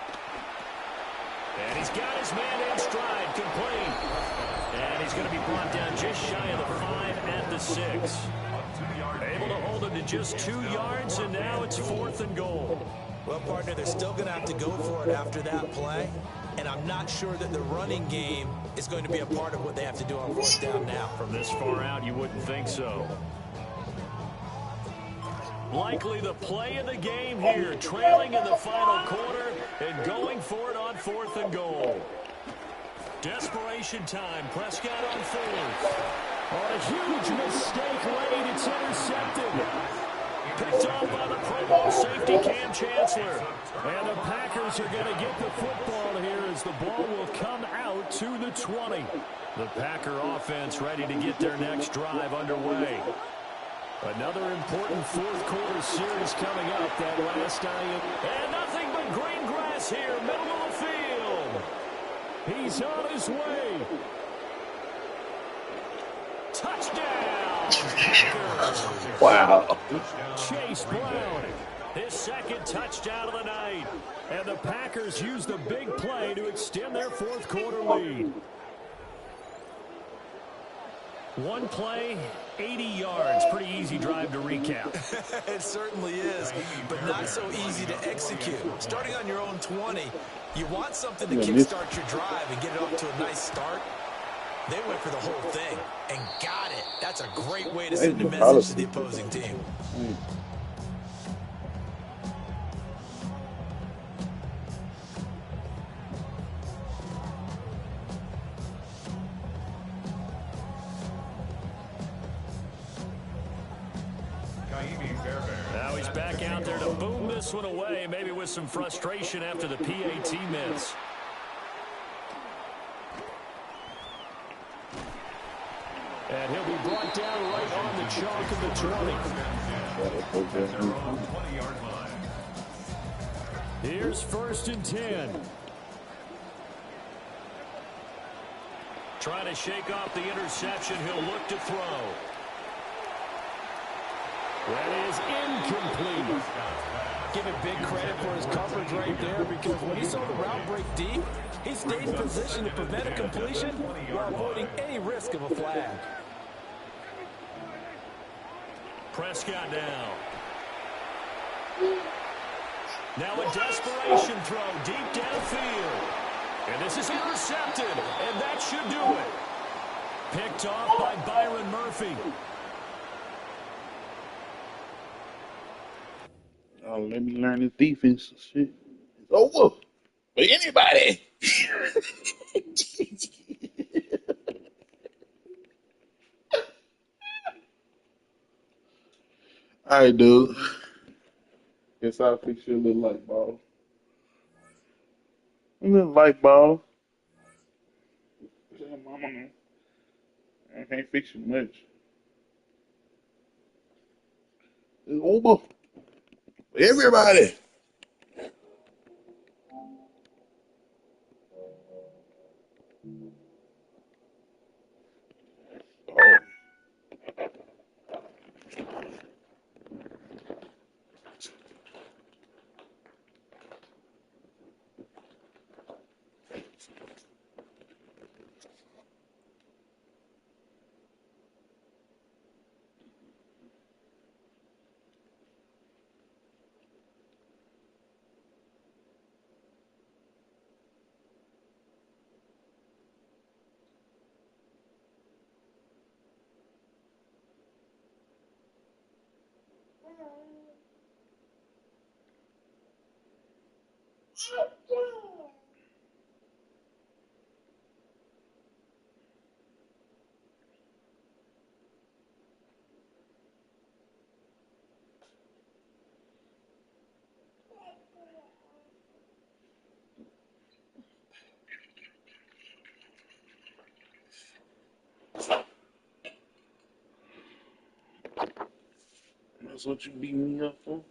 Speaker 5: And he's got his man in stride, complete. And he's going to be brought down just shy of the 5 at the 6. Able to hold him to just 2 yards, and now it's 4th and goal.
Speaker 6: Well, partner, they're still going to have to go for it after that play. And I'm not sure that the running game is going to be a part of what they have to do on 4th down now.
Speaker 5: From this far out, you wouldn't think so. Likely the play of the game here, trailing in the final quarter and going for it on 4th and goal. Desperation time. Prescott on 4th. On a huge mistake late, it's intercepted. Picked off by the Pro Bowl safety Cam Chancellor. And the Packers are going to get the football here as the ball will come out to the 20. The Packer offense ready to get their next drive underway. Another important 4th quarter series coming up. That last time. And nothing but green grass here, middle of the field. He's on his way. Touchdown! Packers.
Speaker 4: Wow.
Speaker 5: Chase Brown, his 2nd touchdown of the night. And the Packers use the big play to extend their 4th quarter lead. One play, 80 yards. Pretty easy drive to recap.
Speaker 6: It certainly is, but not so easy to execute. Starting on your own 20, you want something to kickstart your drive and get it off to a nice start. They went for the whole thing and got it. That's a great way to send a message to the opposing team.
Speaker 5: Now he's back out there to boom this one away, maybe with some frustration after the PAT miss. And he'll be brought down right on the chalk of the 20. Here's 1st and 10. Trying to shake off the interception. He'll look to throw. That is incomplete.
Speaker 2: Give him big credit for his coverage right there, because when he saw the route break deep, he stayed in position to prevent a completion while avoiding any risk of a flag.
Speaker 5: Prescott now. Now a desperation throw deep downfield. And this is intercepted, and that should do it. Picked off by Byron Murphy.
Speaker 4: Oh, let me learn this defense. Shit. It's over for anybody. All right, dude. Guess I'll fix your little light bulb. A little light bulb. Mama, I can't fix it much. It's over for everybody. Oh. That's what you beat me up for?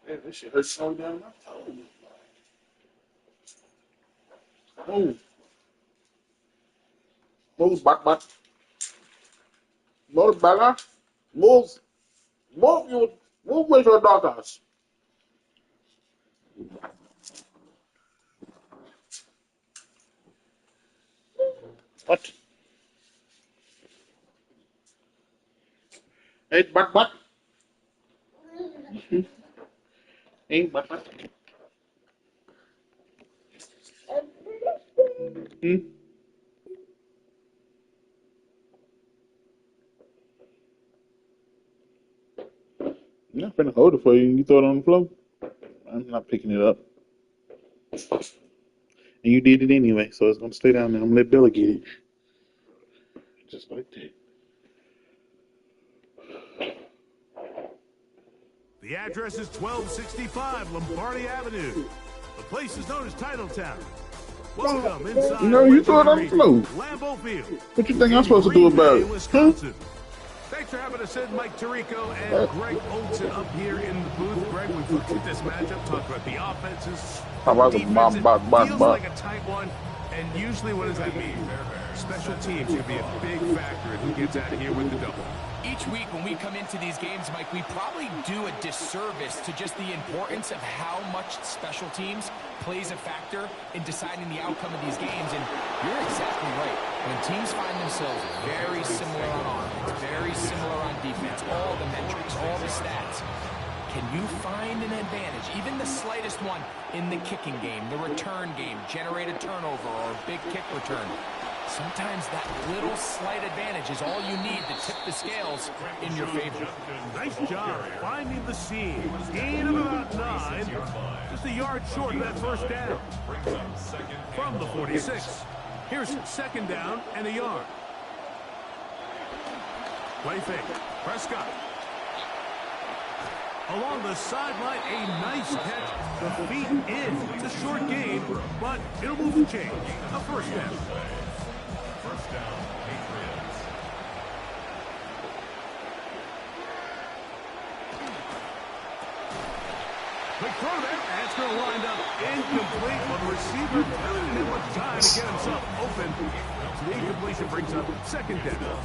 Speaker 4: Yeah, this shit hurts so down my toes. Move. Move, back. Move, back. Move. Move, you. Move with your daughters. What? Hey, back. Hey, back. Hmm? I'm not finna hold it for you and you throw it on the floor. I'm not picking it up. And you did it anyway, so it's gonna stay down there. I'm gonna let Bella get it. Just like that.
Speaker 1: The address is 1265 Lombardi Avenue. The place is known as Titletown. Welcome inside
Speaker 4: No, you throw it on the floor.
Speaker 1: Lambeau Field.
Speaker 4: What you think I'm supposed to do
Speaker 1: Green
Speaker 4: about
Speaker 1: Bay,
Speaker 4: it? Huh?
Speaker 1: Wisconsin. Thanks for having us in, Mike Tirico and Greg Olson up here in the booth. Greg, we've looked at this matchup, talked about the offenses,
Speaker 4: How about the
Speaker 1: defense.
Speaker 4: bop?
Speaker 1: It feels like a tight one, and usually what does that mean? Special teams can be a big factor in who gets out here with the double.
Speaker 2: Each week when we come into these games, Mike, we probably do a disservice to just the importance of how much special teams plays a factor in deciding the outcome of these games. And you're exactly right. When teams find themselves very similar on offense, very similar on defense, all the metrics, all the stats, can you find an advantage, even the slightest one, in the kicking game, the return game, generate a turnover or a big kick return? Sometimes that little slight advantage is all you need to tip the scales in your favor.
Speaker 1: Nice job finding the seam. Gain of about 9. Just a yard short of that first down. From the 46. Here's second down and a yard. Play fake. Prescott. Along the sideline, a nice catch. The feet in. It's a short gain, but it'll move the chains. A first down.
Speaker 3: First down, Patriots.
Speaker 1: Quick throw there, and it's going to wind up incomplete. But the receiver really didn't have much time to get himself open. So the incompletion brings up second down.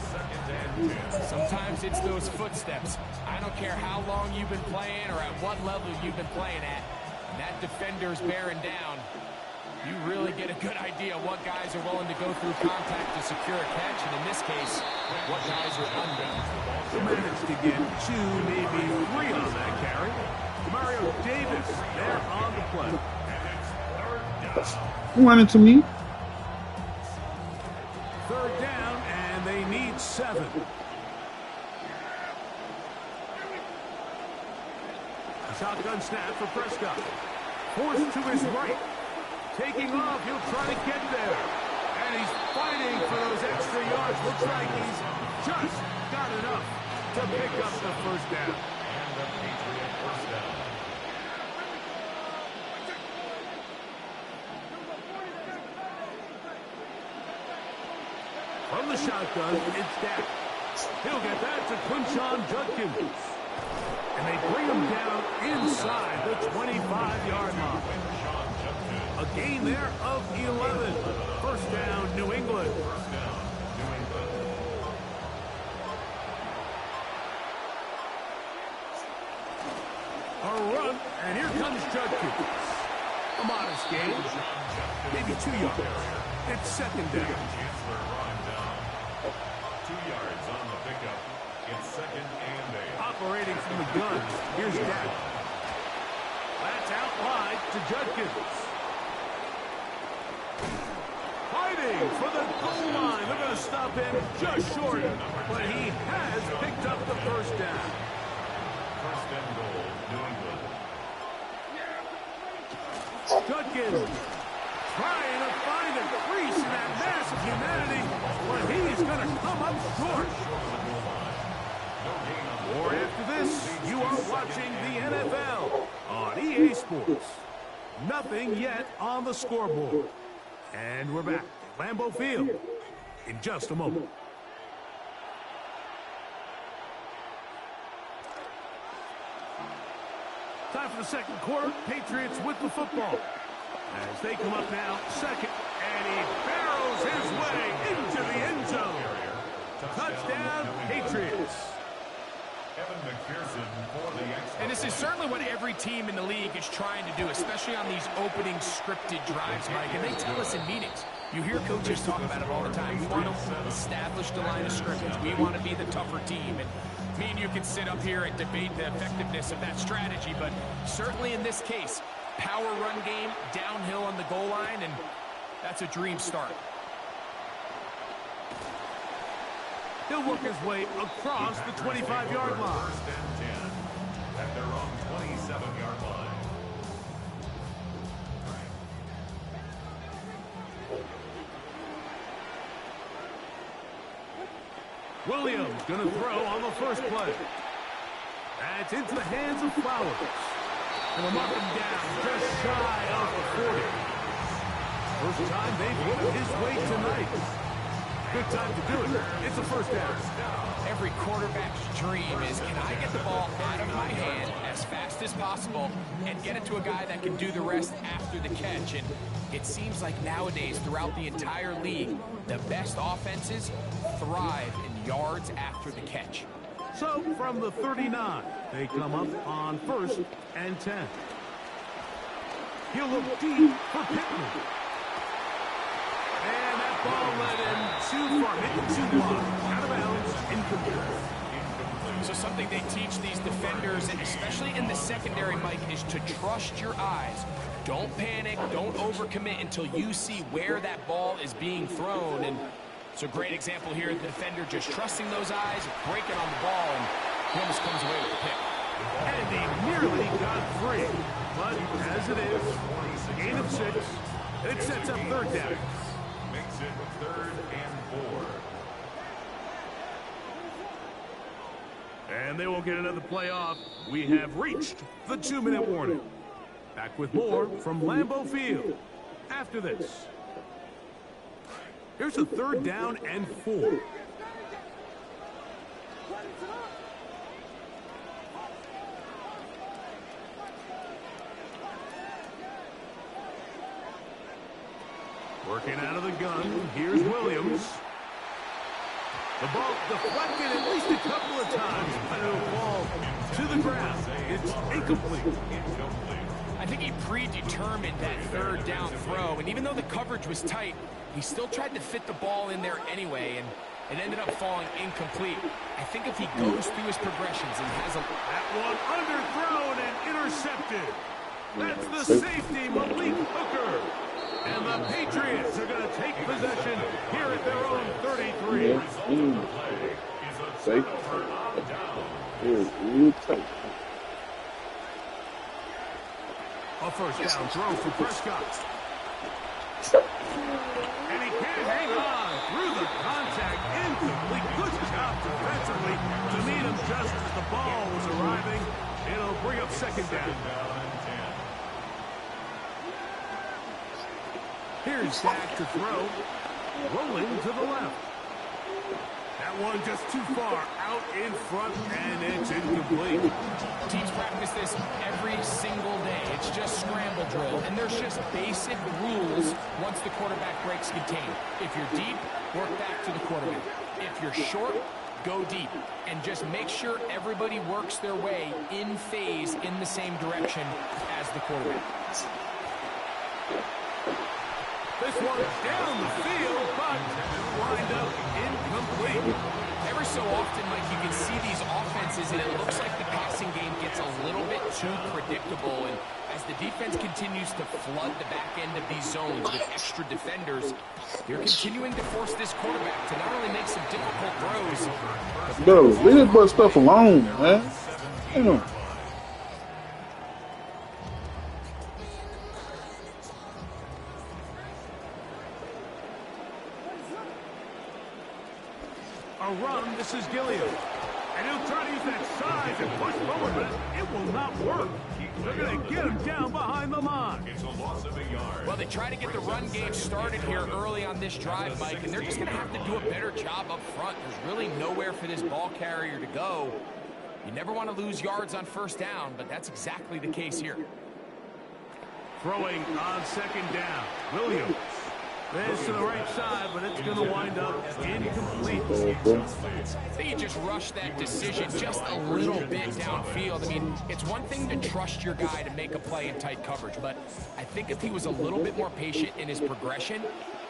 Speaker 2: Sometimes it's those footsteps. I don't care how long you've been playing or at what level you've been playing at. When that defender's bearing down, you really get a good idea what guys are willing to go through contact to secure a catch, and in this case, what guys are unwilling.
Speaker 1: He managed to get 2, maybe 3 on that carry. Mario Davis there on the play.
Speaker 4: Run into me.
Speaker 1: Third down, and they need 7. Shotgun snap for Prescott. Forced to his right. Taking off, he'll try to get there. And he's fighting for those extra yards. Looks like he's just got enough to pick up the first down.
Speaker 3: And the Patriot first down.
Speaker 1: From the shotgun, it's Dak. He'll get that to Quinshon Judkins. And they bring him down inside the 25-yard line. A gain there of 11. First down, New England. A run, and here comes Judkins. A modest gain, maybe 2 yards. It's second down.
Speaker 3: 2 yards on the pickup. It's second and 8.
Speaker 1: Operating from the gun, here's Dak. That's out wide to Judkins. Fighting for the goal line. They're going to stop him just short, but he has picked up the first down.
Speaker 3: First and goal, New England.
Speaker 1: Judkins trying to find a crease in that mass of humanity, but he's going to come up short. Or after this, you are watching the NFL on EA Sports. Nothing yet on the scoreboard. And we're back at Lambeau Field in just a moment. Time for the second quarter. Patriots with the football. As they come up now, second. And he barrels his way into the end zone. Touchdown, Patriots.
Speaker 2: And this is certainly what every team in the league is trying to do, especially on these opening scripted drives, Mike. And they tell us in meetings. You hear coaches talk about it all the time. We want to establish the line of scrimmage. We want to be the tougher team. And me and you can sit up here and debate the effectiveness of that strategy, but certainly in this case, power run game, downhill on the goal line, and that's a dream start.
Speaker 1: He'll work his way across the 25-yard line.
Speaker 3: First and 10 at their own 27-yard line.
Speaker 1: Williams going to throw on the first play. That's into the hands of Flowers. And they'll mark him down just shy of the 40. First time they've hit his way tonight. Good time to do it. It's a first down.
Speaker 2: Every quarterback's dream is, can I get the ball out of my hand as fast as possible and get it to a guy that can do the rest after the catch? And it seems like nowadays, throughout the entire league, the best offenses thrive in yards after the catch.
Speaker 1: So, from the 39, they come up on first and 10. He'll look deep for Pittman. And that ball led him too far, maybe too wide. Out of bounds, incomplete.
Speaker 2: So something they teach these defenders, and especially in the secondary, Mike, is to trust your eyes. Don't panic, don't overcommit until you see where that ball is being thrown. And it's a great example here, the defender just trusting those eyes, breaking on the ball, and he almost comes away with the pick.
Speaker 1: And he nearly got free. But as it is, gain of 6, it sets up third down.
Speaker 3: Makes it 3rd and 4.
Speaker 1: And they will get another play off. We have reached the 2-minute warning. Back with more from Lambeau Field after this. Here's a 3rd down and 4. Working out of the gun, here's Williams. The ball deflected at least a couple of times, but it'll fall to the ground. It's incomplete.
Speaker 2: I think he predetermined that 3rd down throw, and even though the coverage was tight, he still tried to fit the ball in there anyway, and it ended up falling incomplete. I think if he goes through his progressions and has a...
Speaker 1: That one underthrown and intercepted. That's the safety, Malik Hooker. And the Patriots are going to take possession here at their own 33.
Speaker 4: Safe.
Speaker 1: A first down throw for Prescott. And he can't hang on through the contact. Incomplete. Good job defensively to meet him just as the ball was arriving. It'll bring up 2nd down. Here's Dak to throw. Rolling to the left. That one just too far out in front, and it's incomplete.
Speaker 2: Teams practice this every single day. It's just scramble drill, and there's just basic rules once the quarterback breaks contain. If you're deep, work back to the quarterback. If you're short, go deep. And just make sure everybody works their way in phase in the same direction as the quarterback.
Speaker 1: This one down the field, but lined up incomplete.
Speaker 2: Every so often, Mike, you can see these offenses, and it looks like the passing game gets a little bit too predictable. And as the defense continues to flood the back end of these zones with extra defenders, they're continuing to force this quarterback to not only make some difficult throws.
Speaker 4: Bro, leave this boy stuff alone, man. Damn.
Speaker 1: A run, this is Gilliam. And he'll try to use that size and push forward, but it will not work. They're going to get him down behind the line.
Speaker 3: It's a loss of a yard.
Speaker 2: Well, they try to get the run game started here early on this drive, Mike, and they're just going to have to do a better job up front. There's really nowhere for this ball carrier to go. You never want to lose yards on 1st down, but that's exactly the case here.
Speaker 1: Throwing on 2nd down. Williams. This to the right side, but it's going to wind up incomplete.
Speaker 2: I think he just rushed that decision just a little bit downfield. I mean, it's one thing to trust your guy to make a play in tight coverage, but I think if he was a little bit more patient in his progression,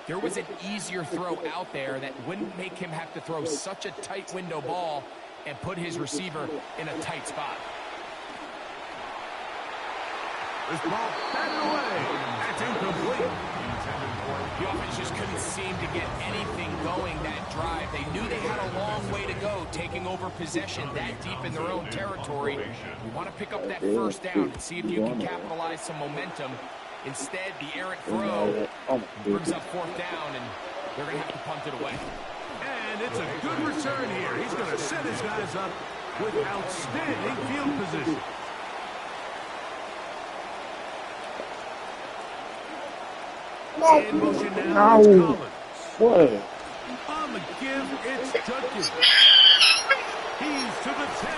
Speaker 2: there was an easier throw out there that wouldn't make him have to throw such a tight window ball and put his receiver in a tight spot.
Speaker 1: This ball batted away. That's incomplete.
Speaker 2: The offense just couldn't seem to get anything going that drive. They knew they had a long way to go, taking over possession that deep in their own territory. You want to pick up that 1st down and see if you can capitalize some momentum. Instead, the errant throw brings up 4th down, and they're going to have to punt it away.
Speaker 1: And it's a good return here. He's going to set his guys up with outstanding field position. In motion now, it's Collins.
Speaker 4: What?
Speaker 1: On the give, it's Judkins. He's to the 10.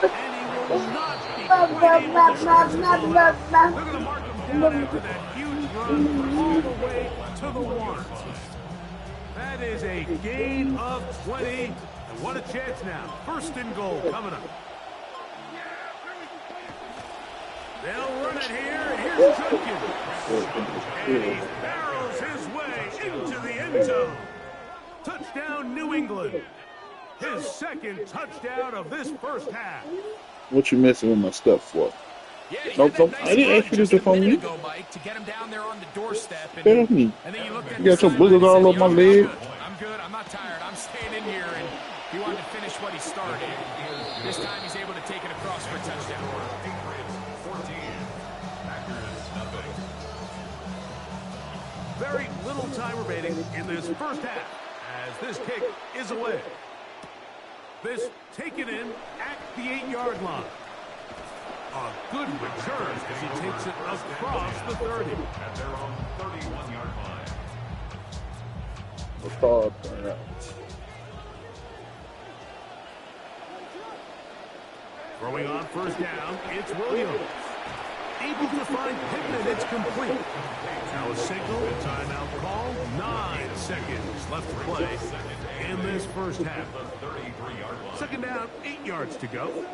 Speaker 1: And he will not be quite able to stretch the ball out. They're going to mark him down after that huge run all the way to the 1. That is a gain of 20. And what a chance now. 1st and goal coming up. They'll run it here. Here's Judkins. And he barrels his way into the end zone. Touchdown, New England. His 2nd touchdown of this 1st half.
Speaker 4: What you messing with my stuff for?
Speaker 2: Yeah, he
Speaker 4: Nope,
Speaker 2: had that
Speaker 4: nope.
Speaker 2: nice
Speaker 4: I didn't
Speaker 2: run
Speaker 4: ask you
Speaker 2: just
Speaker 4: this
Speaker 2: a
Speaker 4: from
Speaker 2: minute
Speaker 4: me.
Speaker 2: ago, Mike, to get him down there on the doorstep.
Speaker 4: Tell me.
Speaker 2: And then you looked at
Speaker 4: You
Speaker 2: the
Speaker 4: got some
Speaker 2: sideline
Speaker 4: boogers
Speaker 2: and said,
Speaker 4: all
Speaker 2: you
Speaker 4: over my
Speaker 2: know,
Speaker 4: leg.
Speaker 2: I'm good. I'm not tired. I'm staying in here. And he wanted to finish what he started. This time he's able to take it across for a touchdown.
Speaker 3: Patriots 14. Packers nothing.
Speaker 1: Very little time remaining in this first half as this kick is away. This taken in at the 8-yard line. A good return as he takes it across the 30.
Speaker 3: At their own 31-yard line.
Speaker 1: Throwing on first down, it's Williams. Able to find Pittman, and it's complete. Now a signal, a timeout call. 9 seconds left to play in this first half. Second down, 8 yards to go.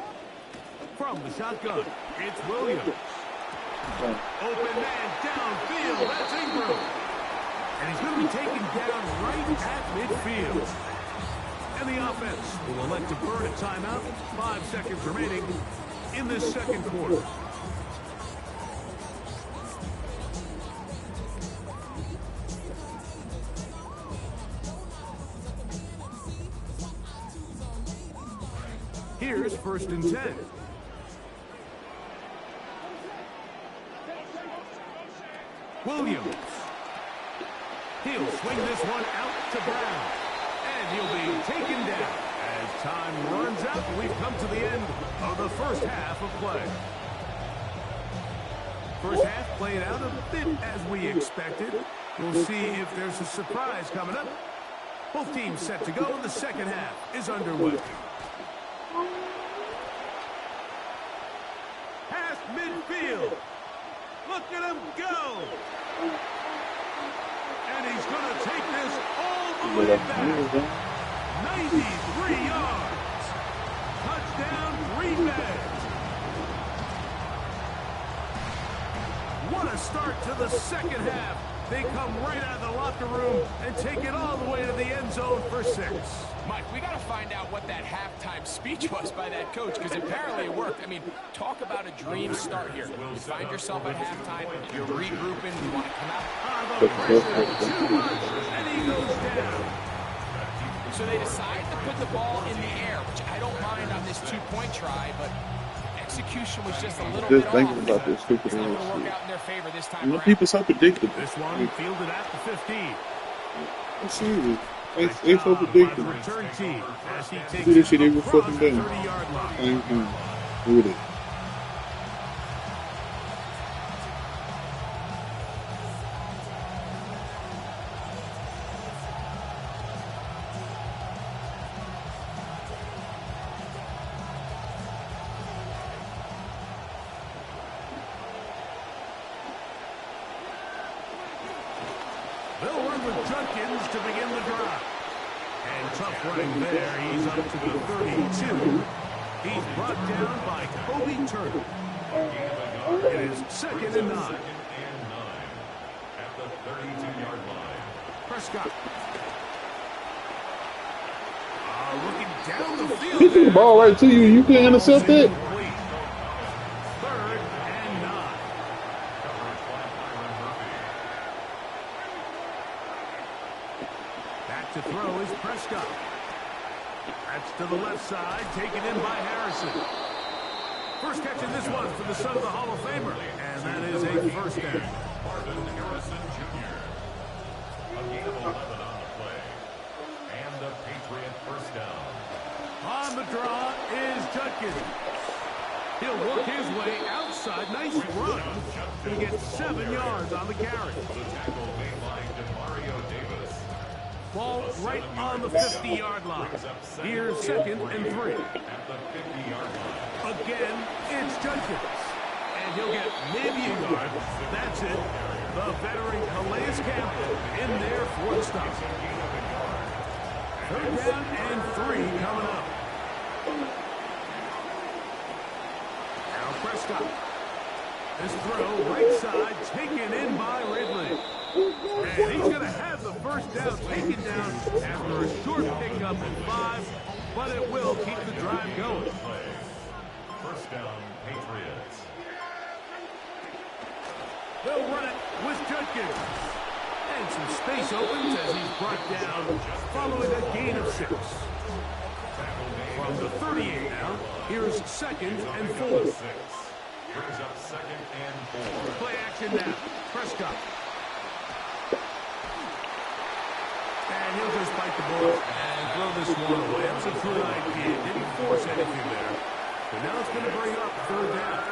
Speaker 1: From the shotgun, it's Williams. Open man downfield, that's Ingram. And he's going to be taken down right at midfield. And the offense will elect to burn a timeout. 5 seconds remaining in this second quarter. Here's first and 10. Williams. He'll swing this one out to Brown. And he'll be taken down. As time runs out, we've come to the end of the first half of play. First half played out a bit as we expected. We'll see if there's a surprise coming up. Both teams set to go. The second half is underway. Past midfield. Look at him go. And he's going to take this all the way back. 93 yards. Touchdown, Green Bay. What a start to the second half. They come right out of the locker room and take it all the way to the end zone for 6.
Speaker 2: Mike, we got to find out what that halftime speech was by that coach, because apparently it worked. I mean, talk about a dream start here. You find yourself at halftime, you're regrouping, you want to come out.
Speaker 1: The pressure, too much, and he goes down.
Speaker 2: So they decide to put the ball in the air, which I don't mind on this 2-point try, but execution was just a little bit
Speaker 4: Just
Speaker 2: off.
Speaker 4: thinking about this stupid
Speaker 2: It's not going to
Speaker 4: ass
Speaker 2: work
Speaker 4: shit.
Speaker 2: out in their favor this time
Speaker 4: You know,
Speaker 2: around.
Speaker 4: people so predictable.
Speaker 1: This one fielded at the 15.
Speaker 4: I'm serious. It's so
Speaker 1: Job by the
Speaker 4: predictable.
Speaker 1: return team as he takes
Speaker 4: Do this shit
Speaker 1: it
Speaker 4: every
Speaker 1: across
Speaker 4: fucking
Speaker 1: the
Speaker 4: day.
Speaker 1: 30-yard line.
Speaker 4: Same thing. Look at it.
Speaker 1: They'll run with Junkins to begin the drive. And tough running there. He's up to the 32. He's brought down by Kobe Turner. It is second and 9.
Speaker 3: At the 32-yard line.
Speaker 1: Prescott. Looking down the field.
Speaker 4: He threw the ball right to you. You can't intercept that?
Speaker 1: Complete. Third and 9. Back to throw is Prescott. That's to the left side, taken in by Harrison. First catch in this one for the son of the Hall of Famer, and that is a first down.
Speaker 3: Marvin Harrison Jr. A gain of 11 on the play. And the Patriot first down.
Speaker 1: On the draw is Junkins. He'll work his way outside. Nice run. He gets 7 yards on the carry.
Speaker 3: The tackle made by DeMario Davis.
Speaker 1: Ball right on the 50-yard line. Here's second and 3.
Speaker 3: At the 50-yard line.
Speaker 1: Again, it's Junkins. And he'll get maybe a yard. That's it. The veteran Calais Campbell in there for the stop. Third down and 3 coming up. Now Prescott. This throw right side taken in by Ridley. And he's going to have the first down taken down after a short pickup at 5, but it will keep the drive going.
Speaker 3: First down, Patriots.
Speaker 1: They'll run it with Judkins. And some space opens as he's brought down following a gain of 6. From the 38 now, here's 2nd and 4.
Speaker 3: Brings up 2nd and 4.
Speaker 1: Play action now. Prescott. And he'll just bite the ball and throw this one away. That was a good idea. Didn't force anything there. But now it's going to bring up 3rd down.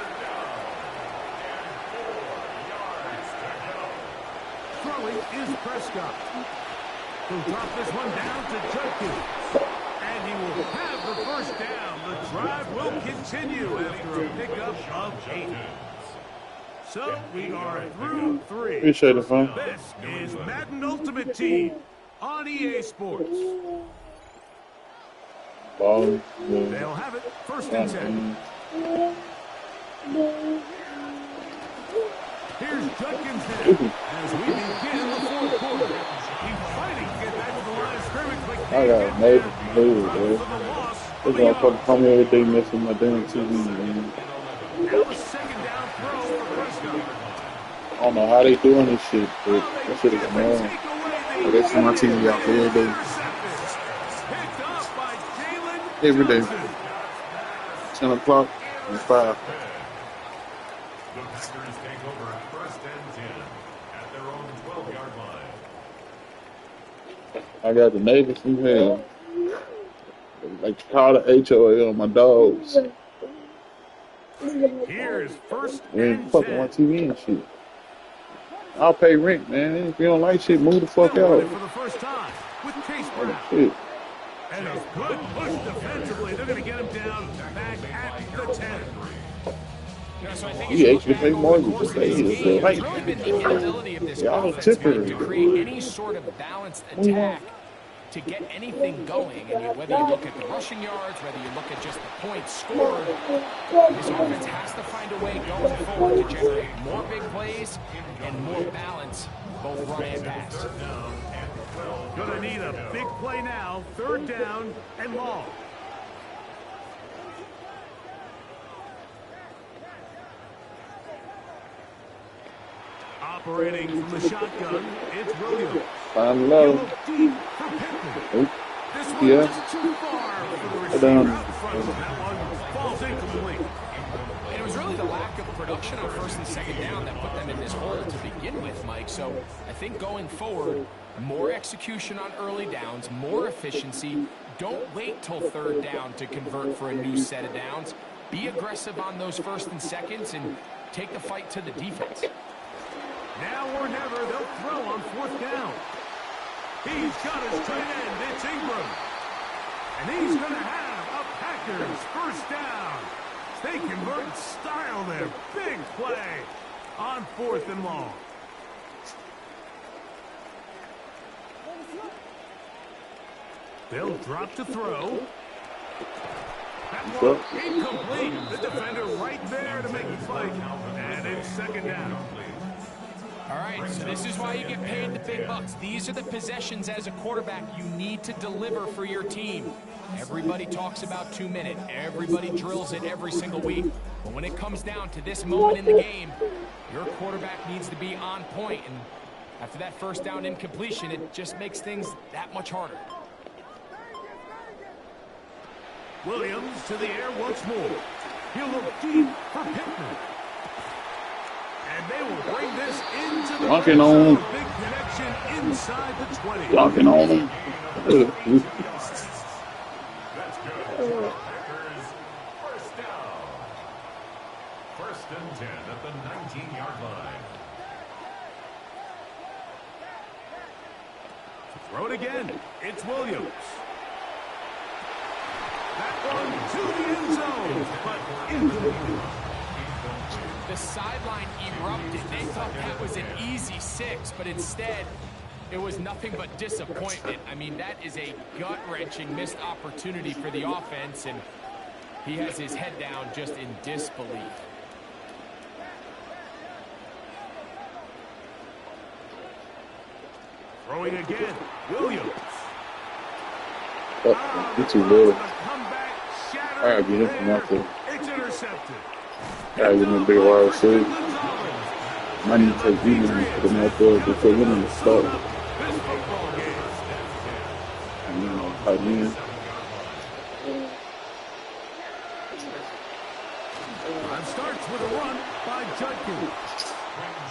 Speaker 1: Throwing is Prescott. He'll drop this one down to Judkins. And he will have the 1st down. The drive will continue after a pickup of 8. So we are through 3.
Speaker 4: Appreciate it, fam.
Speaker 1: This is Madden Ultimate Team on EA Sports.
Speaker 4: Ball.
Speaker 1: They'll have it 1st and 10. Here's Judkins now as we begin the 4th quarter. He's fighting to get back to the line of scrimmage, but
Speaker 4: I got made it blue, bro. They're gonna fucking call me every day missing my damn TV, man.
Speaker 1: Now a 2nd down throw for Prescott.
Speaker 4: I don't know how they doing this shit, but that shit is annoying. I guess my TV out there every day. Every day. 10 o'clock and 5.
Speaker 3: The Packers take over 1st and 10 at their own 12-yard line.
Speaker 4: I got the neighbors from hell. Like call the HOA on my dogs.
Speaker 1: Here's 1st
Speaker 4: We ain't
Speaker 1: and
Speaker 4: fucking
Speaker 1: 10.
Speaker 4: on TV and shit. I'll pay rent, man. If you don't like shit, move the fuck
Speaker 1: They'll run
Speaker 4: out.
Speaker 1: it for the 1st time with Case Brown.
Speaker 4: Shit.
Speaker 1: And a good push defensively. They're going to get him down back at the 10.
Speaker 2: So I think
Speaker 4: You actually pay more than just say
Speaker 2: it's
Speaker 4: it. Like,
Speaker 2: really been the inability of this
Speaker 4: y'all
Speaker 2: offense,
Speaker 4: tipper.
Speaker 2: Mike, to create any sort of balanced attack to get anything going. And whether you look at the rushing yards, whether you look at just the points scored, this offense has to find a way going forward to generate more big plays and more balance, both run and pass.
Speaker 1: Gonna need a big play now. 3rd down and long. Operating from the shotgun, it's Williams.
Speaker 4: Find
Speaker 1: He'll
Speaker 4: low.
Speaker 1: look deep for Pittman.
Speaker 4: Oh,
Speaker 1: This one
Speaker 4: yeah.
Speaker 1: just too far for the receiver
Speaker 4: down.
Speaker 1: out front. That one falls incomplete.
Speaker 2: And it was really the lack of production on 1st and 2nd down that put them in this hole to begin with, Mike. So I think going forward, more execution on early downs, more efficiency. Don't wait till 3rd down to convert for a new set of downs. Be aggressive on those 1st and 2nds and take the fight to the defense.
Speaker 1: Now or never, they'll throw on 4th down. He's got his tight end. It's Ingram. And he's going to have a Packers 1st down. They convert in style there. Big play on 4th and long. They'll drop to throw. That one incomplete. The defender right there to make the fight. And it's 2nd down.
Speaker 2: All right, so this is why you get paid the big bucks. These are the possessions as a quarterback you need to deliver for your team. Everybody talks about 2-minute. Everybody drills it every single week. But when it comes down to this moment in the game, your quarterback needs to be on point. And after that 1st down incompletion, it just makes things that much harder.
Speaker 1: Williams to the air once more. He'll look deep for Pittman. And they will bring this into the
Speaker 4: Dunking
Speaker 1: red
Speaker 4: on
Speaker 1: zone.
Speaker 4: him.
Speaker 1: Big connection inside the 20.
Speaker 4: Dunking on him.
Speaker 3: That's good. Packers 1st down. 1st and 10 at the 19-yard line.
Speaker 1: Throw it again. It's Williams. That one to the end zone, but incomplete.
Speaker 2: The sideline erupted. They thought that was an easy 6, but instead, it was nothing but disappointment. I mean, that is a gut-wrenching missed opportunity for the offense, and he has his head down just in disbelief.
Speaker 1: Throwing again, Williams.
Speaker 4: Oh, you too low.
Speaker 1: The comeback
Speaker 4: I gotta get him from out there.
Speaker 1: It's intercepted.
Speaker 4: Guys, in the big wide receiver. Might need to take these and put them out there before we need to start.
Speaker 1: This football game.
Speaker 4: And you know, tight end.
Speaker 1: Drive starts with a run by Judkins.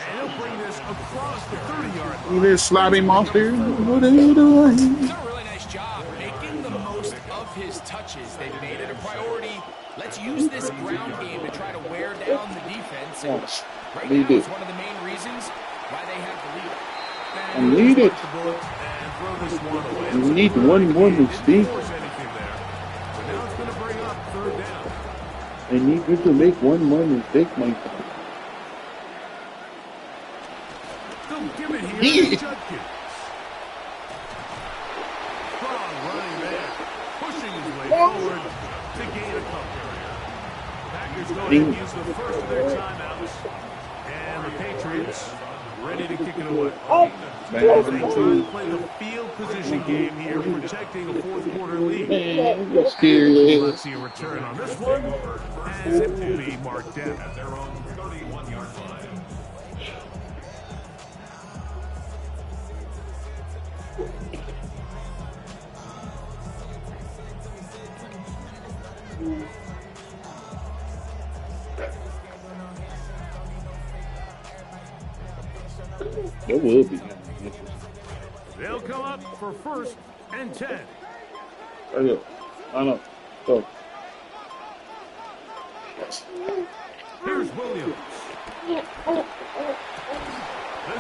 Speaker 1: And he'll bring this across the 30-yard line.
Speaker 4: You this slobby monster? What are you doing?
Speaker 2: He's done a really nice job making the most of his touches. They've made it a priority. Let's use this ground game to try to wear down the defense. And right now, it's one of the main reasons why they have the lead.
Speaker 4: I need it. You need one mistake.
Speaker 1: But now it's going to bring up third down.
Speaker 4: I need you to make one more mistake, my friend.
Speaker 1: They'll give it here to Judkins. Strong running there. Pushing his way forward to gain a couple. Packers go ahead and use the first of their timeouts. And the Patriots ready to kick it away. They try to play the field position game here, protecting a fourth-quarter lead. Let's see a return on this one, as it will be marked down.
Speaker 3: At their own 31-yard line.
Speaker 4: It will be.
Speaker 1: They'll come up for first and 10.
Speaker 4: Right here. I know. Go.
Speaker 1: Here's Williams. This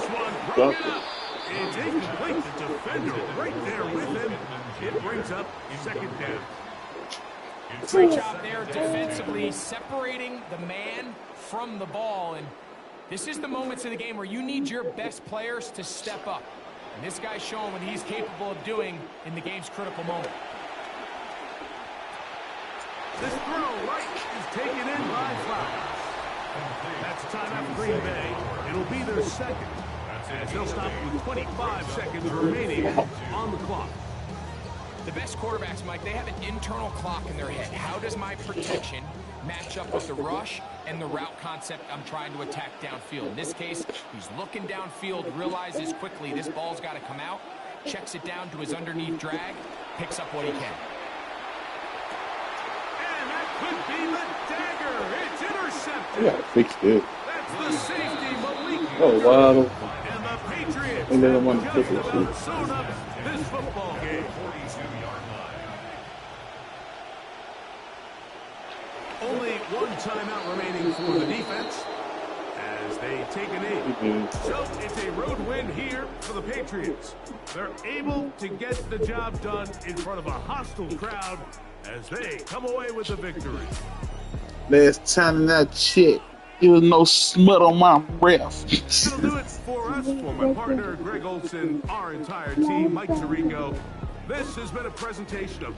Speaker 1: one broken up. It's incomplete. The defender right there with him. It brings up second down.
Speaker 2: Great job there defensively, separating the man from the ball. And this is the moments of the game where you need your best players to step up. And this guy's showing what he's capable of doing in the game's critical moment.
Speaker 1: This throw right is taken in by Flowers. That's timeout for Green Bay. It'll be their second. As they'll stop with 25 seconds remaining on the clock.
Speaker 2: The best quarterbacks, Mike, they have an internal clock in their head. How does my protection match up with the rush and the route concept I'm trying to attack downfield? In this case, he's looking downfield, realizes quickly this ball's got to come out, checks it down to his underneath drag, picks up what he can.
Speaker 1: And that could be the dagger. It's intercepted.
Speaker 4: Yeah, fixed it.
Speaker 1: That's the safety, Malik.
Speaker 4: Oh, wow.
Speaker 1: And the Patriots
Speaker 4: And then I'm on the
Speaker 1: have just
Speaker 4: triple
Speaker 1: about
Speaker 4: C.
Speaker 1: sewn up this football game.
Speaker 3: 42-yard line.
Speaker 1: Only one timeout remaining for the defense as they take a knee. So it's a road win here for the Patriots. They're able to get the job done in front of a hostile crowd as they come away with the victory.
Speaker 4: Last time that chick, there was no smut on my breath.
Speaker 1: That'll do it for us. For my partner, Greg Olson, our entire team, Mike Tirico. This has been a presentation of...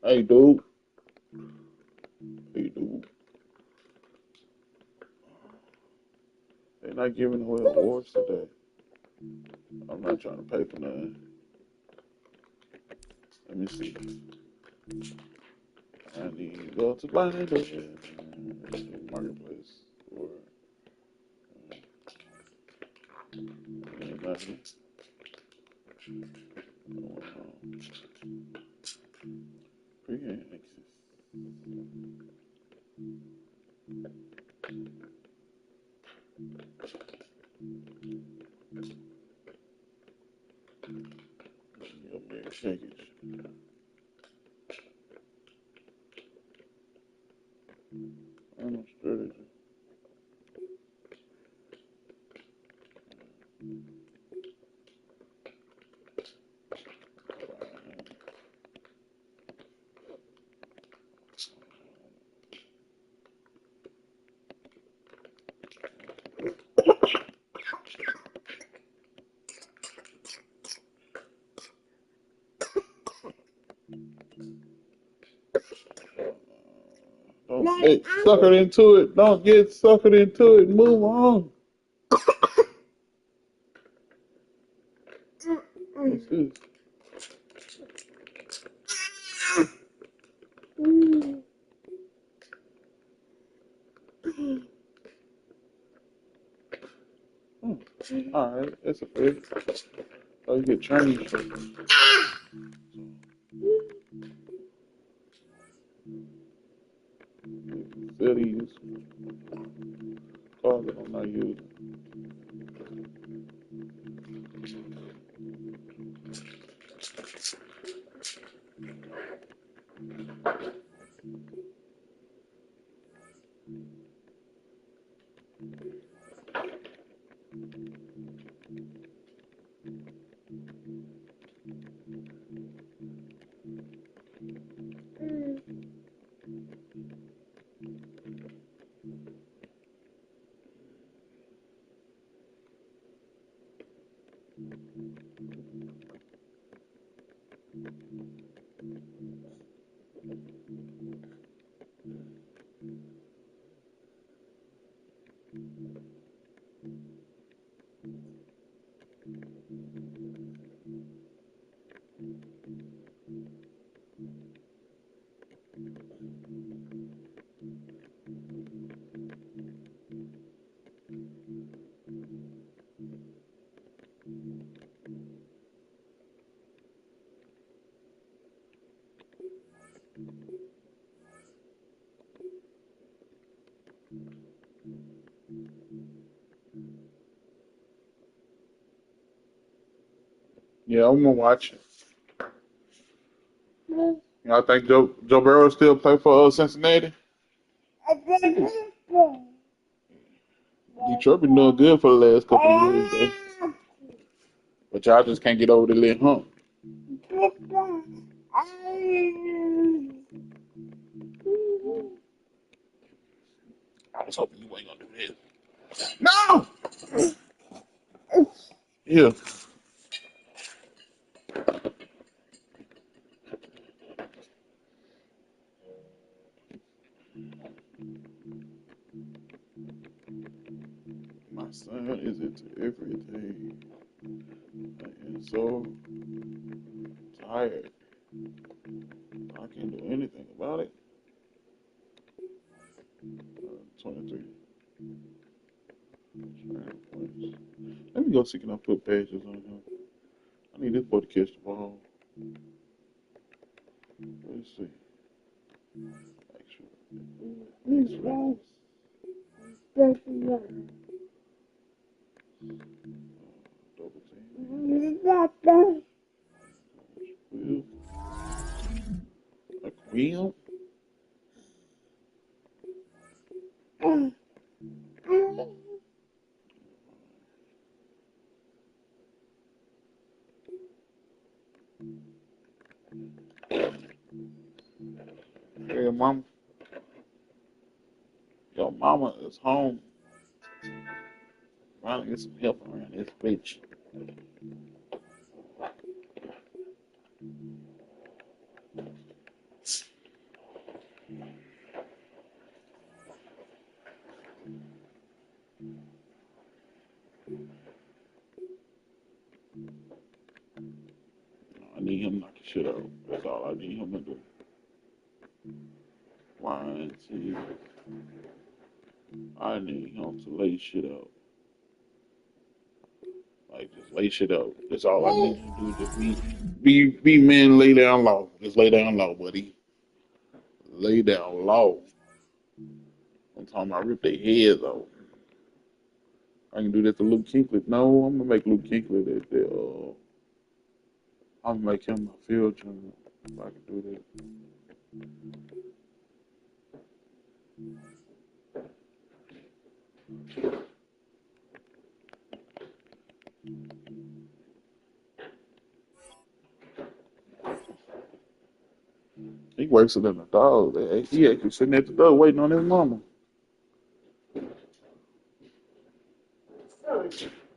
Speaker 4: Hey, dude. Hey, dude. They're not giving away awards today. I'm not trying to pay for nothing. Let me see. I need to go to Biden. Marketplace. Or, nothing. Pre-game access. Your big shakage. I'm strategy. Don't Hey, suckered into it. Don't get suckered into it. Move on. What's this? All right, that's a bit. Oh, you get trained. Cities, cars that I'm not using. Yeah, I'm gonna watch it. I think Joe Burrow still play for Cincinnati. Detroit been doing good for the last couple of years, though. But y'all just can't get over the little hump. I was hoping you ain't gonna do this. No! Yeah. My son is into everything. I am so tired. I can't do anything about it. 23. Let me go see can I put pages on him. I need this boy to catch the ball. Let's see. Actually, double team. Will. A queen. Hey, mom. Your mama is home. Trying to get some help around this bitch. I need him to knock his shit out. That's all I need him to do. One, two. I need him to lay shit out. Like just lay shit out. That's all I need you to do. Just be men, lay down low. Just lay down low, buddy. Lay down low. I'm talking about rip their heads off. I can do that to Luke Kuechly. No, I'm gonna make Luke Kuechly I'm gonna make him my field general if I can do that. He works it in the dog. He actually sitting at the door waiting on his mama.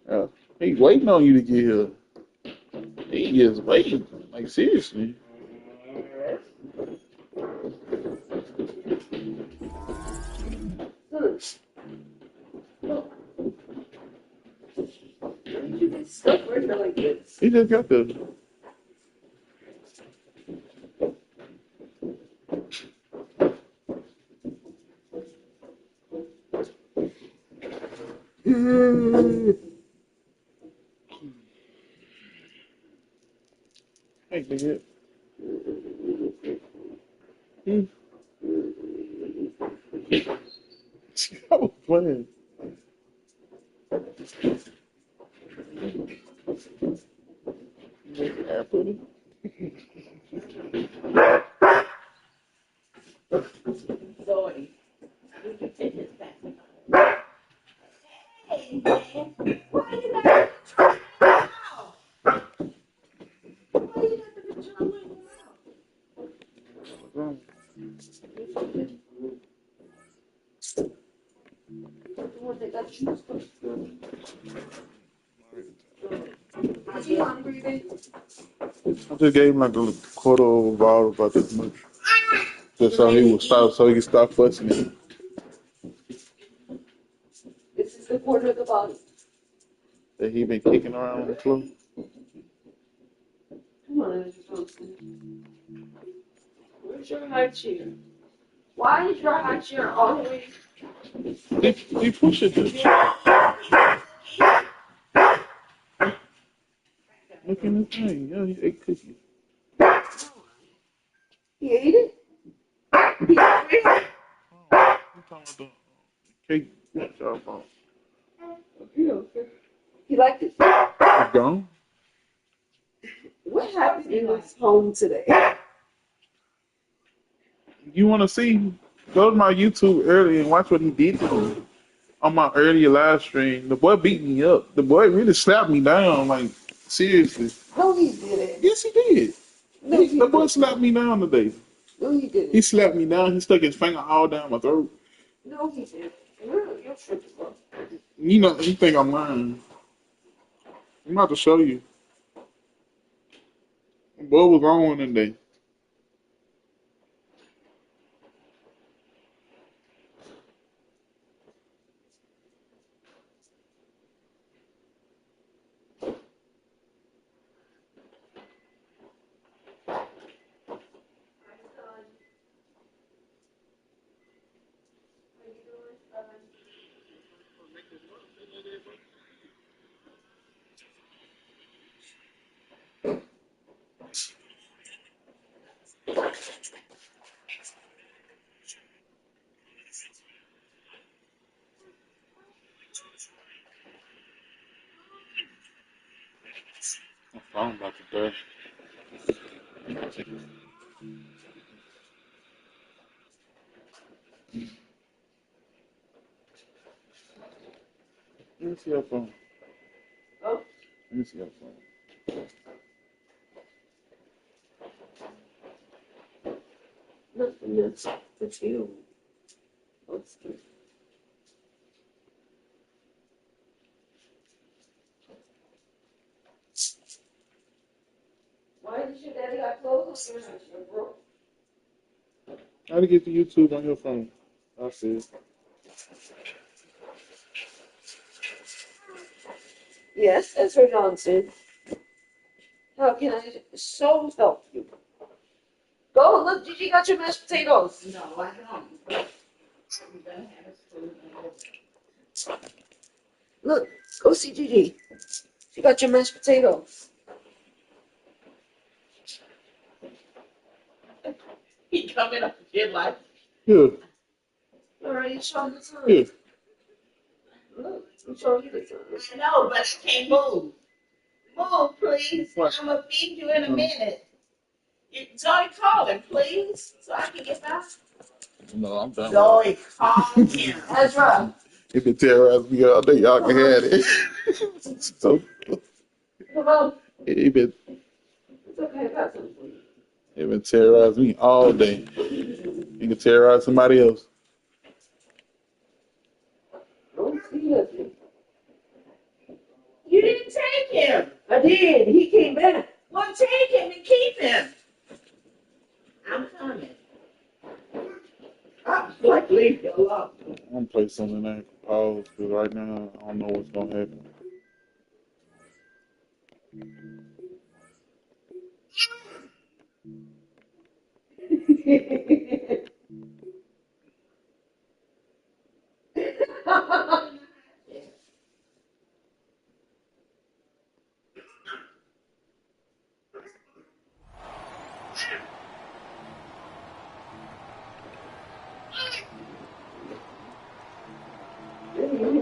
Speaker 4: Yeah, he waiting on you to get here. He is waiting. Like seriously. He just got the. Hey, nigga. I was playing. Airplane.
Speaker 7: Zoe, would you take this back? Hey, man, why you got the control in your mouth? Why you got the control in your mouth? The one that got you supposed to. Is he hungry, baby?
Speaker 4: I just gave him like a quarter of a bottle about this much. Just so he would stop, so he could stop fussing at me.
Speaker 7: This is the quarter of the bottle.
Speaker 4: That he been kicking around on the floor.
Speaker 7: Come on, Mr. Thompson. Where's your high chair? Why is your high chair all the way?
Speaker 4: He push it. Look in the thing. Yeah, he ate cookies.
Speaker 7: He ate it? He ate it?
Speaker 4: I'm talking about the cake. What y'all about?
Speaker 7: He liked it.
Speaker 4: It's gone.
Speaker 7: What happened in his home today?
Speaker 4: You want to see? Go to my YouTube earlier and watch what he did to me on my earlier live stream. The boy beat me up. The boy really slapped me down. Like, seriously.
Speaker 7: No, he didn't.
Speaker 4: Yes, he did.
Speaker 7: No,
Speaker 4: The boy slapped me down today.
Speaker 7: No, he didn't.
Speaker 4: He slapped me down. He stuck his finger all down my throat.
Speaker 7: No, he didn't. You're tripping, bro.
Speaker 4: You know, you think I'm lying. I'm about to show you. What was wrong today? My phone about to die. Let me see your phone.
Speaker 7: Oh,
Speaker 4: Let me see your phone.
Speaker 7: nothing else but you. What's the... Why did your daddy got clothes on your house, bro?
Speaker 4: How to get to YouTube on your phone? I see it.
Speaker 7: Yes, Ezra Johnson. How can I so help you? Go look, Gigi got your mashed potatoes. No, I don't. Look, go see Gigi. She got your mashed potatoes. He coming up here like.
Speaker 4: Here.
Speaker 7: All right, you showing the time.
Speaker 4: Here.
Speaker 7: Look, I'm showing you the time.
Speaker 8: I know, but I can't move. Move, please.
Speaker 4: What?
Speaker 8: I'm going to feed you in a minute. Zoe, call him, please, so I can get back.
Speaker 4: No, I'm done.
Speaker 8: Zoe, call him.
Speaker 7: Ezra,
Speaker 4: If it terrorized me all day, y'all can have it. So,
Speaker 7: come on.
Speaker 4: it been
Speaker 7: It's okay, I got something for you.
Speaker 4: it been terrorizing me all day. You can terrorize somebody else.
Speaker 7: Don't see nothing.
Speaker 8: You didn't take him.
Speaker 7: I did. He came back.
Speaker 8: Well, take him and keep him. I'm coming.
Speaker 7: I'm like, leave you alone.
Speaker 4: I'm gonna play something that I can pause because right now I don't know what's gonna happen.
Speaker 7: You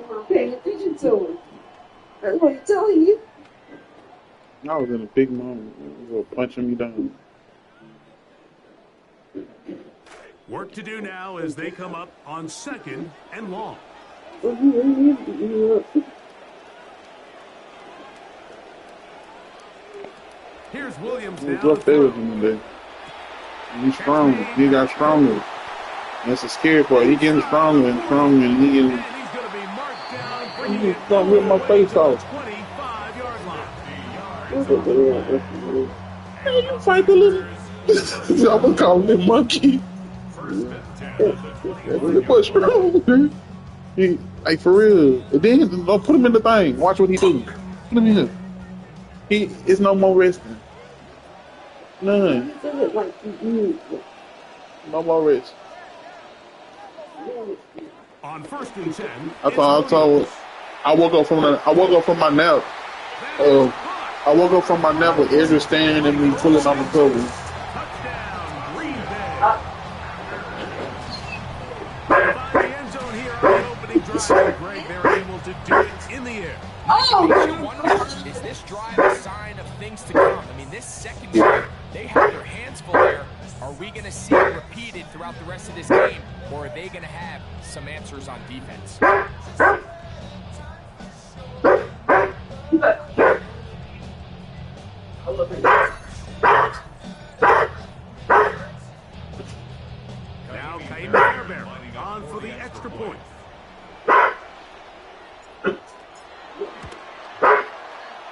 Speaker 7: weren't paying attention to him. That's what he's telling you.
Speaker 4: I was in a big moment. He was punching me down.
Speaker 1: Work to do now as they come up on 2nd and long. Here's Williams
Speaker 4: He
Speaker 1: now.
Speaker 4: was rough there with him today. He's strong. He got stronger. That's a scary part. He getting stronger and stronger, and he getting.
Speaker 1: And he's going to be marked down,
Speaker 4: He
Speaker 1: bringing
Speaker 4: just
Speaker 1: it
Speaker 4: gonna rip my face off.
Speaker 1: 25-yard line.
Speaker 4: Hey, you fight the little. I'm gonna call him the monkey. That boy strong, man. He, like for real. And then don't put him in the thing. Watch what he do. Put him in here. It's no more resting. None. No more rest.
Speaker 1: On 1st and 10.
Speaker 4: I woke up from my nap. I woke up from my nap with Ezra standing and me pulling on the cover.
Speaker 1: Touchdown, Green Bay. Find the end zone here on the opening drive. Greg, they're able to do it in the air.
Speaker 2: Makes you wonder, is this drive a sign of things to come? I mean, this secondary, they have their hands full there. Are we going to see it repeated throughout the rest of this game, or are they going to have some answers on defense?
Speaker 1: Now Kaim Fairbairn on for the extra point.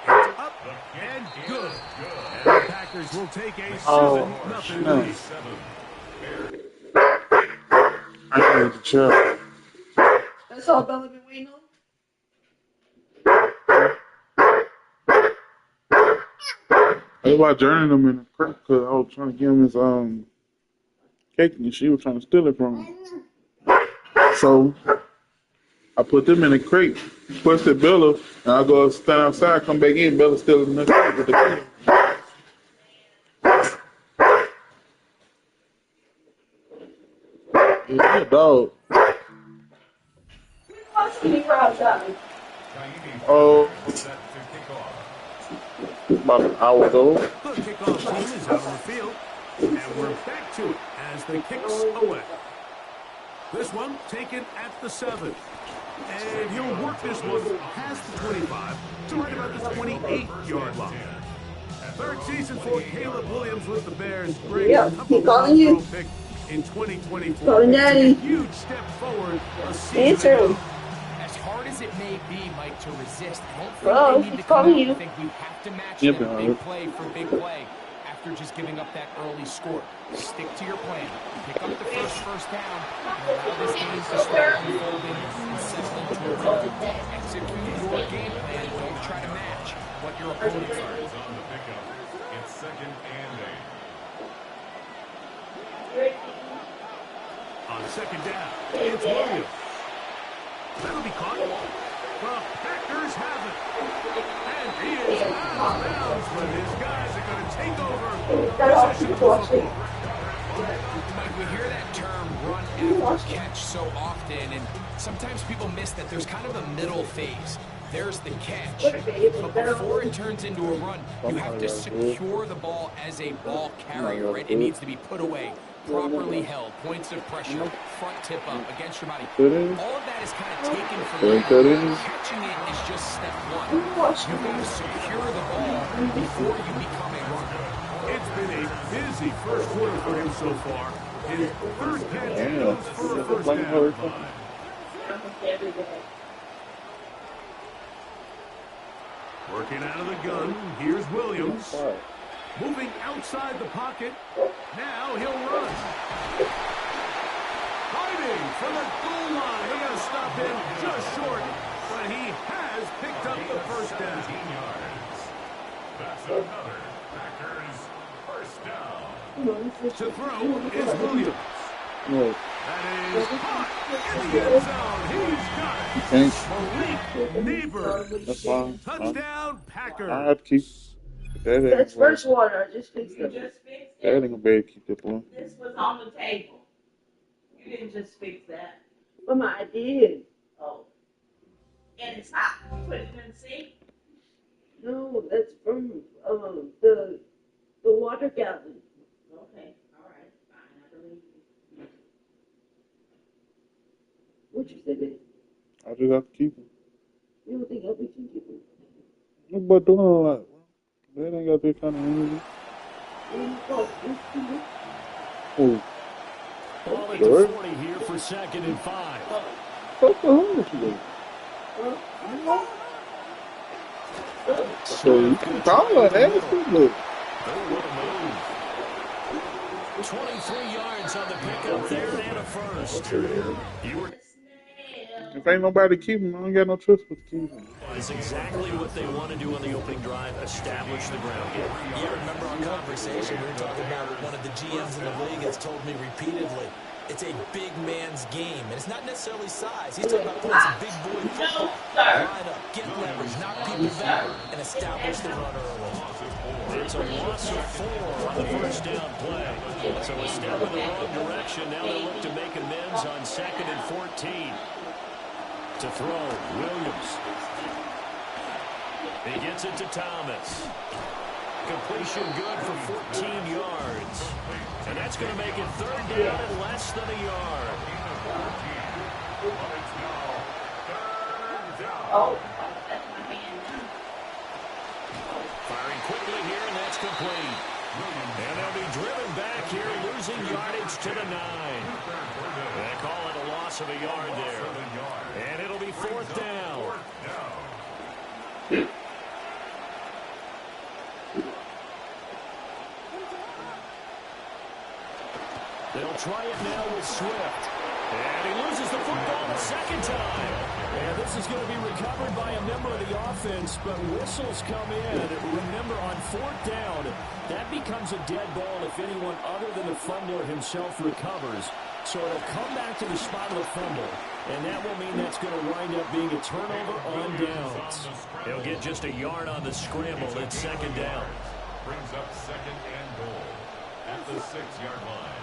Speaker 1: It's up and good. And the Packers will take a 7-0 lead.
Speaker 4: I need to chill.
Speaker 7: That's all Bella been waiting on.
Speaker 4: I was about joining him in the crib because I was trying to give him his cake and she was trying to steal it from him. So I put them in a crate, pushed at Bella, and I go stand outside, come back in, Bella still in the crate with the cake. Yeah, dog. Oh, about an hour ago.
Speaker 1: The kickoff team is out on the field, and we're back to it as they kicks away. This one taken at the 7. And he'll work this one past the 25 to right about the 28-yard line. Third season for Caleb Williams with the Bears. Great.
Speaker 7: Yeah, keep calling you.
Speaker 1: Pick in 2024.
Speaker 7: Calling Daddy.
Speaker 1: A huge step forward.
Speaker 7: Answer him.
Speaker 2: As hard as it may be, Mike, to resist, I don't think
Speaker 7: Bro,
Speaker 2: they need to
Speaker 7: he's
Speaker 2: come
Speaker 7: calling
Speaker 2: out
Speaker 7: you.
Speaker 2: and think we have to match
Speaker 4: Yep,
Speaker 2: them
Speaker 4: Howard.
Speaker 2: big play for big play after just giving up that early score. Stick to your plan. Pick up the first down and allow this game to start unfolding and settle into a rhythm. Execute your game plan. Don't try to match what your opponents are.
Speaker 3: Is on the pickup. It's 2nd and 8.
Speaker 1: On 2nd down, it's Williams. That'll be caught. The Packers have it. And he is out of bounds, but his guys are going to take over possession of the football.
Speaker 2: Mike, we hear that term run after catch so often, and sometimes people miss that there's kind of a middle phase. There's the catch, but before it turns into a run, you have to secure the ball as a ball carrier, right? It needs to be put away, properly held, points of pressure, front tip up against your body. All of that is kind of taken for granted. Catching it is just step one. You've got to secure the ball before you become a runner.
Speaker 1: It's been a busy first quarter for him so far. His third catch goes for a first down. Working out of the gun, here's Williams. Moving outside the pocket. Now he'll run. Fighting for the goal line. They're going to stop him just short, but he has picked up the first down.
Speaker 3: That's another Packers first down.
Speaker 1: To throw is Williams.
Speaker 4: No,
Speaker 1: That is caught in the end zone. He's got it. Malik Neighbors.
Speaker 4: that's fine.
Speaker 1: Touchdown,
Speaker 4: I
Speaker 1: Packers.
Speaker 4: have to keep. That ain't
Speaker 7: That's
Speaker 4: gonna
Speaker 7: first water. I just fixed
Speaker 8: You
Speaker 7: it.
Speaker 8: just fixed
Speaker 4: that
Speaker 8: it.
Speaker 4: ain't gonna be able to keep that one.
Speaker 8: This was on the table. You didn't just fix that.
Speaker 7: Mama, I did.
Speaker 8: Oh. And it's hot. You put it in the sink?
Speaker 7: No, that's from the water gallon.
Speaker 8: Okay. All right. Fine. I believe you.
Speaker 7: What you say, babe?
Speaker 4: I just have to keep it.
Speaker 7: You don't think I'll be too keeping?
Speaker 4: What about doing all that? That ain't got that kind of energy. Oh,
Speaker 5: Ball at
Speaker 4: sure.
Speaker 5: the 40 here for 2nd and 5.
Speaker 4: What the hell is you? So you can call her nasty, look.
Speaker 5: 23 yards on the pickup there and a first. You were
Speaker 4: If ain't nobody keeping, I don't got no trust with keeping.
Speaker 5: is exactly what they want to do on the opening drive, establish the ground game.
Speaker 6: Yeah, remember our conversation? We were talking about one of the GMs in the league has told me repeatedly, it's a big man's game, and it's not necessarily size. He's talking about playing some big boy football. Line up, get leverage, knock people back, and establish the run early.
Speaker 5: It's a loss of 4 on the first down play. So a step in the wrong direction. Now they'll look to make amends on 2nd and 14. To throw, Williams. He gets it to Thomas. Completion good for 14 yards. And that's going to make it 3rd down and less than a yard.
Speaker 8: Oh, that's my hand now.
Speaker 5: Firing quickly here, and that's complete. And they'll be driven back here, losing yardage to the 9. They call it a loss of a yard there. And it'll be 4th down. They'll try it now with Swift. And he loses the football the second time. And this is going to be recovered by a member of the offense, but whistles come in. Remember, on 4th down, that becomes a dead ball if anyone other than the fumbler himself recovers. So it'll come back to the spot of the fumble, and that will mean that's going to wind up being a turnover on downs. He'll get just a yard on the scramble at 2nd down.
Speaker 3: Brings up 2nd and goal at the 6-yard line.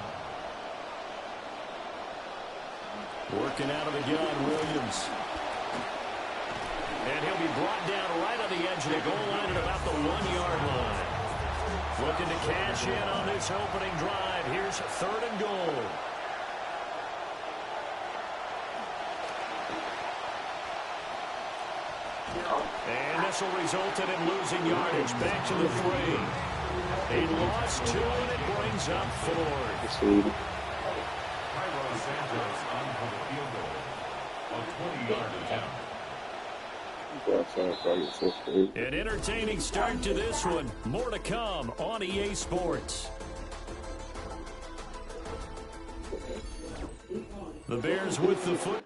Speaker 5: Working out of the gun, Williams. And he'll be brought down right on the edge of the goal line at about the 1-yard line. Looking to cash in on this opening drive. Here's 3rd and goal. And this will result in him losing yardage back to the 3. He lost 2, and it brings up 4.
Speaker 3: Santos on for the field goal. A 20-yard attempt.
Speaker 5: An entertaining start to this one. More to come on EA Sports. The Bears with the foot.